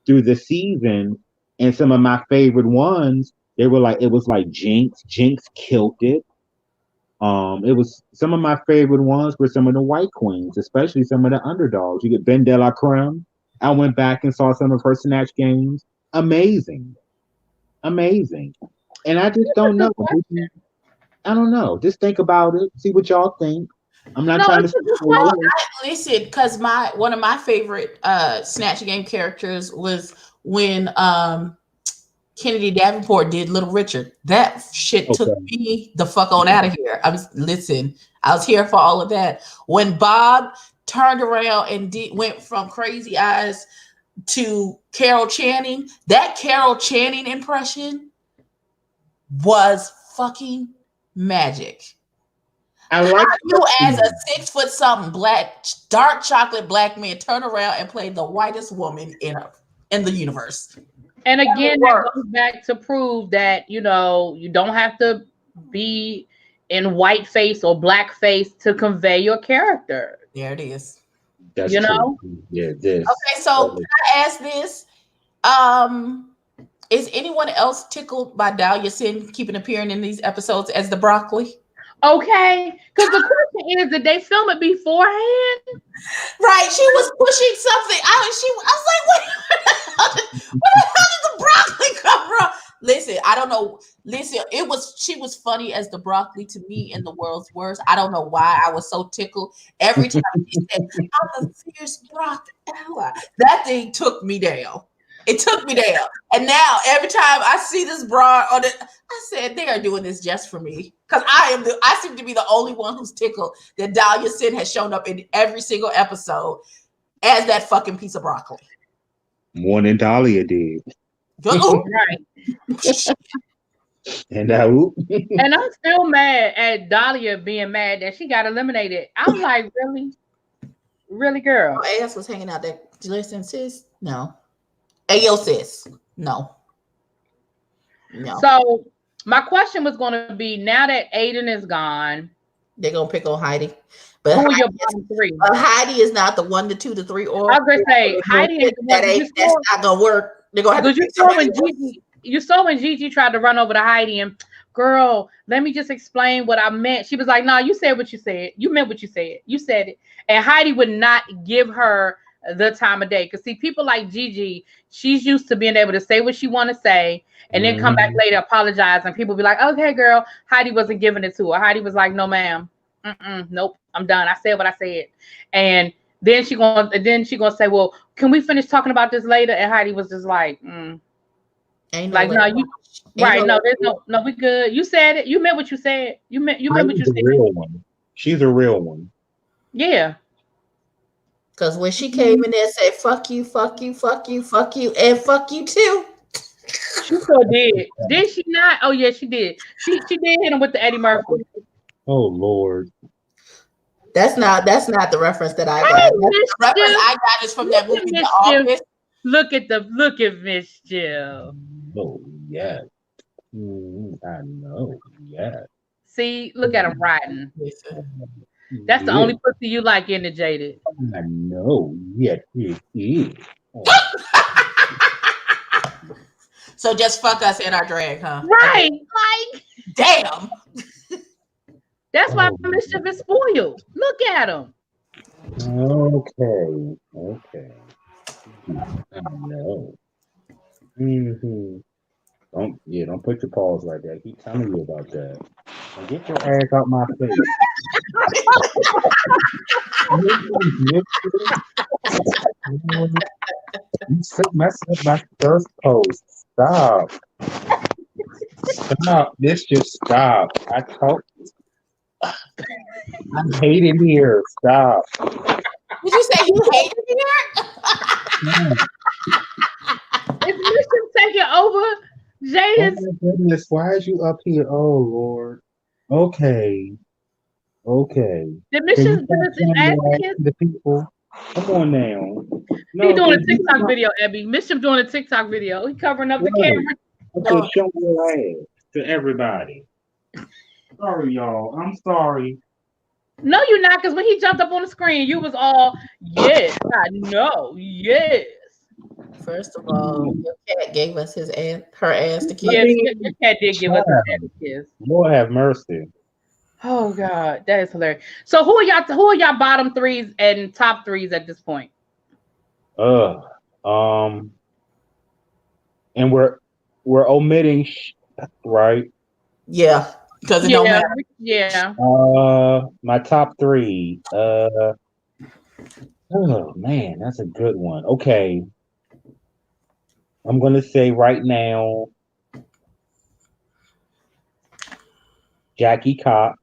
through the season, and some of my favorite ones, it was like Jinx. Jinx killed it. It was some of my favorite ones were some of the white queens, especially some of the underdogs. You get Ben De La Creme. I went back and saw some of her Snatch games. Amazing. Amazing. And I just don't know. I don't know. Just think about it. See what y'all think. I'm not trying to. Listen, because one of my favorite Snatch Game characters was when Kennedy Davenport did Little Richard. That shit took me the fuck on out of here. I was here for all of that. When Bob turned around and went from Crazy Eyes to Carol Channing, that Carol Channing impression was fucking magic. I like you as a 6 foot something black, dark chocolate black man turn around and play the whitest woman in the universe. And again, that goes back to prove that, you don't have to be in white face or black face to convey your character. There it is. That's true. Yeah, this. Okay, so can I ask this? Is anyone else tickled by Dahlia Sin keeping appearing in these episodes as the broccoli? Okay, because the question is, did they film it beforehand? Right, she was pushing something. I was like, where the hell did the broccoli come from? Listen, I don't know. Listen, she was funny as the broccoli to me in The World's Worst. I don't know why I was so tickled every time she said, "I'm the fierce broccoli." That thing took me down. It took me down. And now every time I see this broad on it, I said they are doing this just for me. Because I seem to be the only one who's tickled that Dahlia Sin has shown up in every single episode as that fucking piece of broccoli. More than Dahlia did. Right. And and I'm still mad at Dahlia being mad that she got eliminated. I'm like, really, girl. Her ass was hanging out there. Listen, sis, no. Hey, yo, sis, no. So my question was going to be: now that Aiden is gone, they're gonna pick on Heidi. But who are your bottom 3? Heidi is not the 1, the 2, the 3, or I was gonna say Heidi ain't the one. That's not gonna work. They're gonna have to you saw when Gigi tried to run over to Heidi and, girl, let me just explain what I meant. She was like, "No, you said what you said. You meant what you said. You said it." And Heidi would not give her the time of day. Because see, people like Gigi, she's used to being able to say what she want to say and then come back later, apologize, and people be like, "Okay, girl, Heidi wasn't giving it to her." Heidi was like, "No, ma'am. Nope, I'm done. I said what I said." And then she gonna say, "Well, can we finish talking about this later?" And Heidi was just like, Ain't like, no, you right? No, there's no, we good. You said it. You meant what you said. You meant what you said. Real one. She's a real one. Yeah. Because when she came in there and said, "Fuck you, fuck you, fuck you, fuck you, and fuck you too," she so did. Did she not? Oh yeah, she did. She did hit him with the Eddie Murphy. Oh Lord. That's not the reference that I got. Hey, The reference Mischief. I got is from that Look movie, at The Mischief. Office. Look at Mischief. Oh yeah. I know. Yeah. See, look at him riding. Listen. That's the Yeah. only pussy you like in the Jaded. I know. Yes, it is. Oh, So just fuck us in our drag, huh? Right. Like, Damn. that's why oh, Mischief is spoiled. Look at him. okay. Okay. I know. Mm-hmm. Don't put your paws like that. I keep telling you about that. Now get your ass out my face. You sit messing up my first post. Stop. Stop. This just stop. I told I'm hating here. Stop. Did you say you hated it? Is Mischief taking over Oh Jaded's? my goodness. Why is you up here? Oh Lord. Okay. Okay. Did Can you Mischief stop give us his showing ass your ass kiss? to the people? Come on now. He No, doing a because TikTok video, Abby. Mischief doing a TikTok video. He covering up the camera. Okay, show your ass to everybody. Sorry, y'all. I'm sorry. No, you're not, because when he jumped up on the screen, you was all, yes, I know, yes. First of all, your cat gave us her ass to kiss. Yes, mean, your cat did give us his ass a kiss. Lord have mercy. Oh God, that is hilarious. So who are y'all bottom threes and top threes at this point? Ugh. And we're omitting right. Yeah, because it don't matter. Yeah. My top three. Oh man, that's a good one. Okay, I'm gonna say right now, Jackie Cox.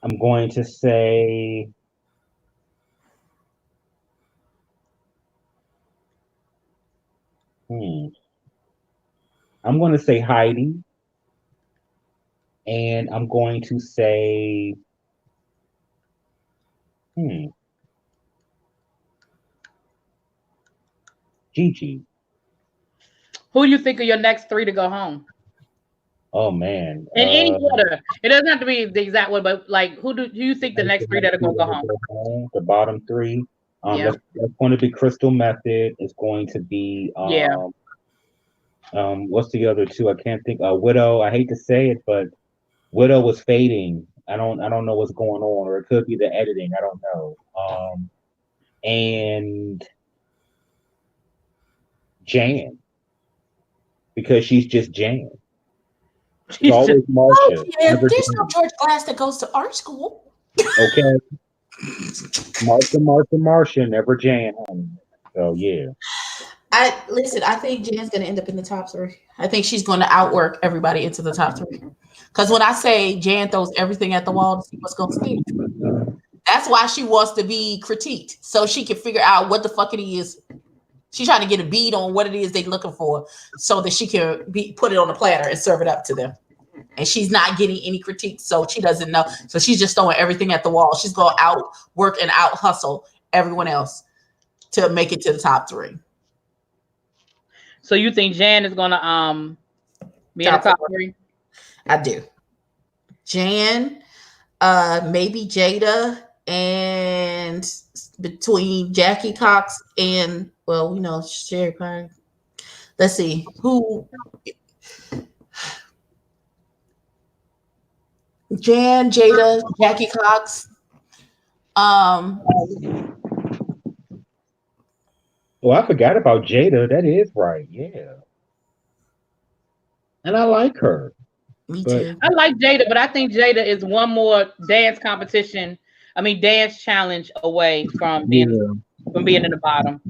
I'm going to say. I'm going to say Heidi, and I'm going to say. Gigi. Who do you think are your next three to go home? Oh man. In any order. It doesn't have to be the exact one, but like who do you think the next three that are gonna go home? The bottom three. Yeah. That's going to be Crystal Method. It's going to be what's the other two? I can't think. Widow. I hate to say it, but Widow was fading. I don't know what's going on, or it could be the editing. I don't know. And Jan, because she's just Jan. It's always Marsha. Oh, yeah, there's no George Glass that goes to art school. Okay. Marsha, never Jan. So yeah. I think Jan's gonna end up in the top three. I think she's gonna outwork everybody into the top three. Because when I say Jan throws everything at the wall to see what's gonna stick, that's why she wants to be critiqued, so she can figure out what the fuck it is. She's trying to get a bead on what it is they're looking for, so that she can put it on a platter and serve it up to them. And she's not getting any critiques, so she doesn't know. So she's just throwing everything at the wall. She's going to outwork and out hustle everyone else to make it to the top three. So you think Jan is gonna be in the top three? I do. Jan, maybe Jada, and between Jackie Cox and Sherry Pine. Let's see who. Jan, Jada, Jackie Cox. Oh, I forgot about Jada. That is right. Yeah. And I like her. Me too. I like Jada, but I think Jada is one more dance challenge away from being in the bottom.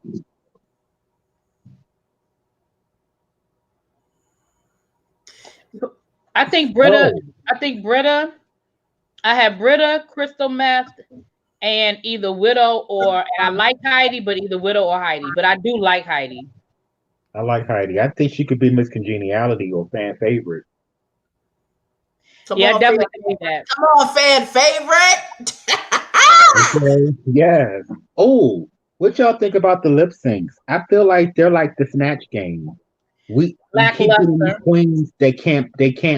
I think Britta. I have Britta, Crystal Meth, and either Widow and I like Heidi, but either Widow or Heidi. But I do like Heidi. I like Heidi. I think she could be Miss Congeniality or fan favorite. Come Yeah, on, fan, definitely can see that. come on, fan favorite. Okay. Yes. Oh, what y'all think about the lip syncs? I feel like they're like the Snatch game. We keep getting these Lackluster. queens they can't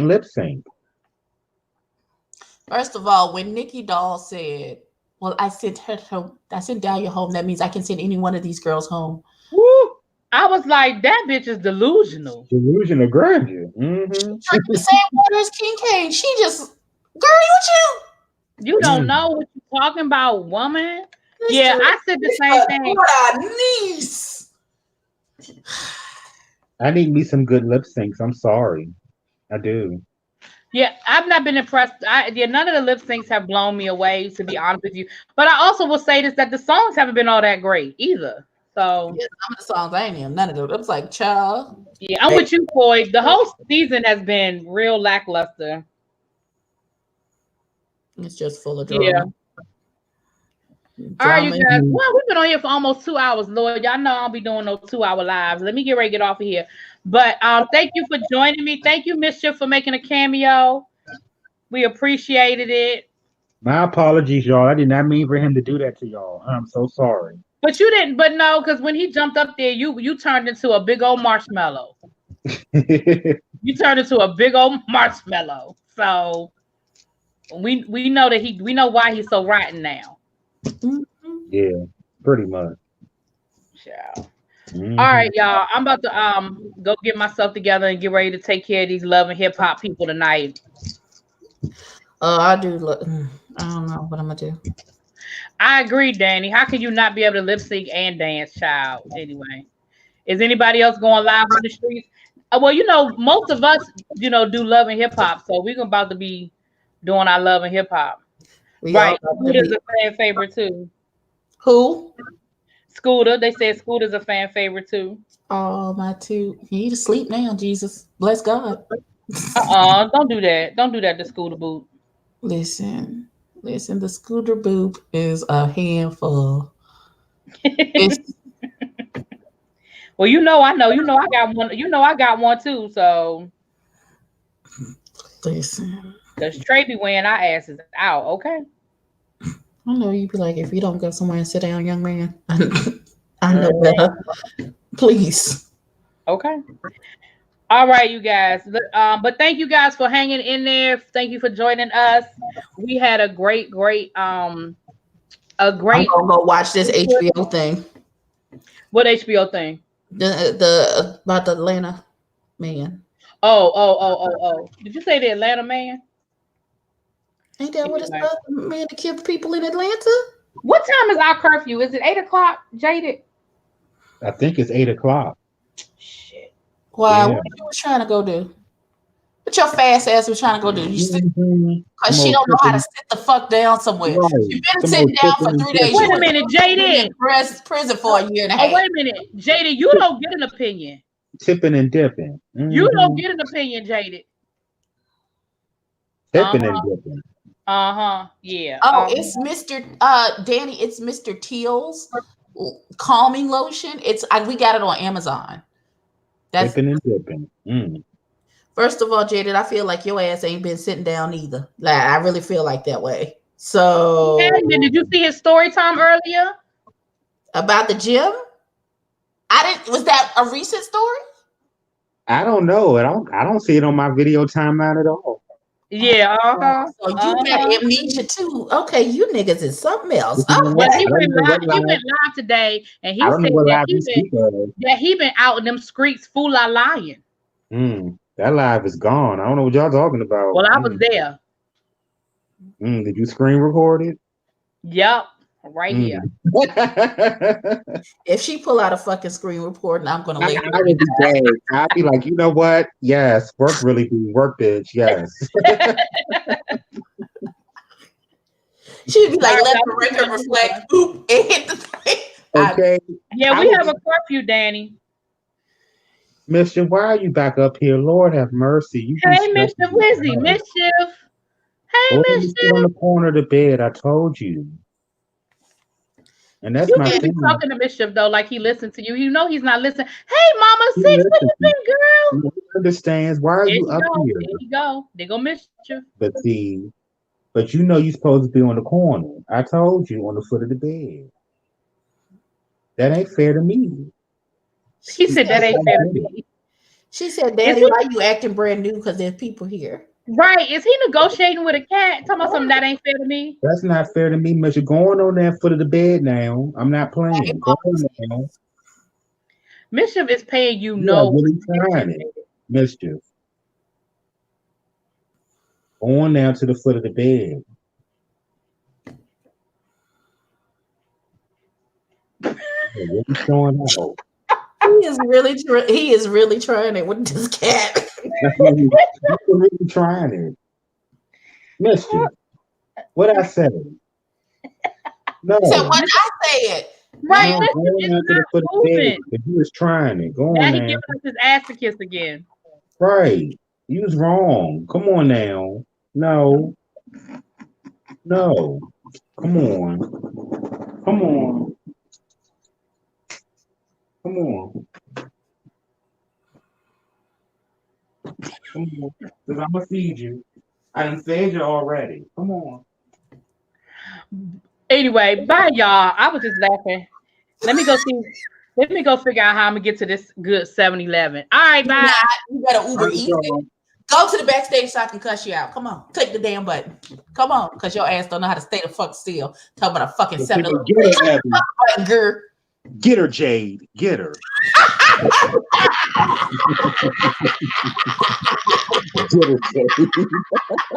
lip sync. First of all, when Nikki Doll said, "Well, I sent her home. I sent Dahlia home. That means I can send any one of these girls home." Woo! I was like, that bitch is delusional. Delusion of grandeur. She Mm-hmm. drank the same water as King Kane. She just, girl, you You don't Mm. know what you're talking about, woman. Yeah, Mister I said the same Mister thing. What a niece. I need me some good lip syncs. I'm sorry. I do. Yeah, I've not been impressed. None of the lip syncs have blown me away, to be honest with you. But I also will say this that the songs haven't been all that great either. So Yeah, some of the songs I ain't even none of them. It was like, child, yeah, I'm with you, Floyd. The whole season has been real lackluster. it's just full of Yeah. drama. All right, you Drama. guys. Mhm. Well, we've been on here for almost 2 hours, Lord. Y'all know I'll be doing no 2 hour lives. Let me get ready to get off of here. But thank you for joining me. Thank you, Mischief, for making a cameo. We appreciated it. My apologies, y'all. I did not mean for him to do that to y'all. I'm so sorry. But you didn't. But no, because when he jumped up there, you turned into a big old marshmallow. You turned into a big old marshmallow. So we know that we know why he's so rotten now. Mhm. Yeah, pretty much. Child. All right, Mhm. y'all. I'm about to go get myself together and get ready to take care of these love and hip hop people tonight. I do. I don't know what I'm gonna do. I agree, Danny. How can you not be able to lip sync and dance, child? Anyway, is anybody else going live on the streets? Well, most of us, do love and hip hop, so we're about to be doing our love and hip hop. We all Right. got to Scooter's be a fan favorite too. who? Scooter, they said Scooter's a fan favorite too. Oh, my two. You need to sleep now, Jesus. Bless God. Don't do that. Don't do that to Scooter Boot. Listen, listen. The scooter boop is a handful. It's Well, I know, I got one. I got one too. So, listen. cause Trey be wearing our asses out. Okay. I know you'd be like, if you don't go somewhere and sit down, young man. I know Mhm. better. Please. Okay. All right, you guys. But thank you guys for hanging in there. Thank you for joining us. We had a I'm great gonna go watch this HBO thing. what HBO thing? The about the Atlanta man. Oh. Did you say the Atlanta man? Ain't that what it's Anyway, about? The man that killed people in Atlanta? what time is our curfew? Is it 8 o'clock, Jaded? I think it's 8 o'clock. Shit. Why? Yeah. What you was trying to go do? What your fast ass was trying to go do? You sit Mhm. because Some she old don't know how to tripping. sit the fuck down somewhere. Right. You've been Some sitting old down tripping for and 3 days. You Wait a tripping. would minute, be in Jaded. prison for a year and a Oh, half. wait a minute, Jaded. You don't get an opinion. Tipping and dipping. You don't Hmm. get an opinion, Jaded. Uh Tipping and huh. dipping. Uh huh. Yeah. Oh, it's Mr. Danny. It's Mr. Teal's calming lotion. We got it on Amazon. That's Tipping and dipping. Mm. first of all, Jaden. I feel like your ass ain't been sitting down either. Like I really feel like that way. So Did you see his story time earlier? about the gym, I didn't. Was that a recent story? I don't know. I don't see it on my video timeline at all. Yeah. Uh huh. So you Uh got huh. amnesia too. Okay, you niggas is something else. But you know Yeah, what? Okay. he I don't went know live. what He live. went live today, and I he don't know said what live you speak of. that he been out in them streets, fool la lying. That live is gone. I don't know what y'all talking about. Well, I was there. Did you screen record it? Yup, right here. Mm. If she pull out a fucking screen report, and I'm gonna I, lay I would be dead. I'd be like, you know what? Yes, work really be work, bitch. Yes. she'd be All like, right, let y'all, the we record gonna do reflect. Oop, it hit the thing. Okay. Yeah, I we would have be, a curfew, Danny. Mister, why are you back up here? Lord have mercy. You be Hey, stressing Mr. me Wizzy, out. Mischief. Hey, Go ahead and sit on Mischief. the corner of the bed. I told you. And that's You my need to be thing. talking to Mischief though, like he listened to you. You know he's not listening. Hey, Mama He Six, where listens you to me. been, girl? understands. Why are There you you up go. here? There you go. They gonna miss you. But see, but you know you're supposed to be on the corner. I told you on the foot of the bed. That ain't fair to me. He She said that said, ain't fair to me. she said, Is Daddy, he why you acting brand new? Because there's people here. right? Is he negotiating with a cat? Talking about something that ain't fair to me? That's not fair to me, Mister. Going on that foot of the bed now. I'm not Hey, playing. Go on now. Mischief is paying you You are no really trying attention. it, mischief. Go on now to the foot of the bed. You're really showing out. He is really trying it with this cat. That's what you're really trying it, mischief. What I say? No, He said, what I said. Right, no. Go Mischief on is now to the not foot of the bed. moving. But you was trying it. Go Now on he now. giving us his ass to kiss again. Right. You was wrong. Come on now. No. No. Come on. Come on. Come on. Come on. Because I'm going to feed you. I done fed you already. Come on. Anyway, bye y'all. I was just laughing. Let me go see. Let me go figure out how I'm gonna get to this good 7-Eleven. All right, bye. Nah, you better Uber All right, Eats y'all. it. Go to the backstage so I can cuss you out. Come on. Click the damn button. Come on. Because your ass don't know how to stay the fuck still. Talking about a fucking Get 7-Eleven. her, Abby. Button, girl. Get her, Jade. Get her. Get her, Jade.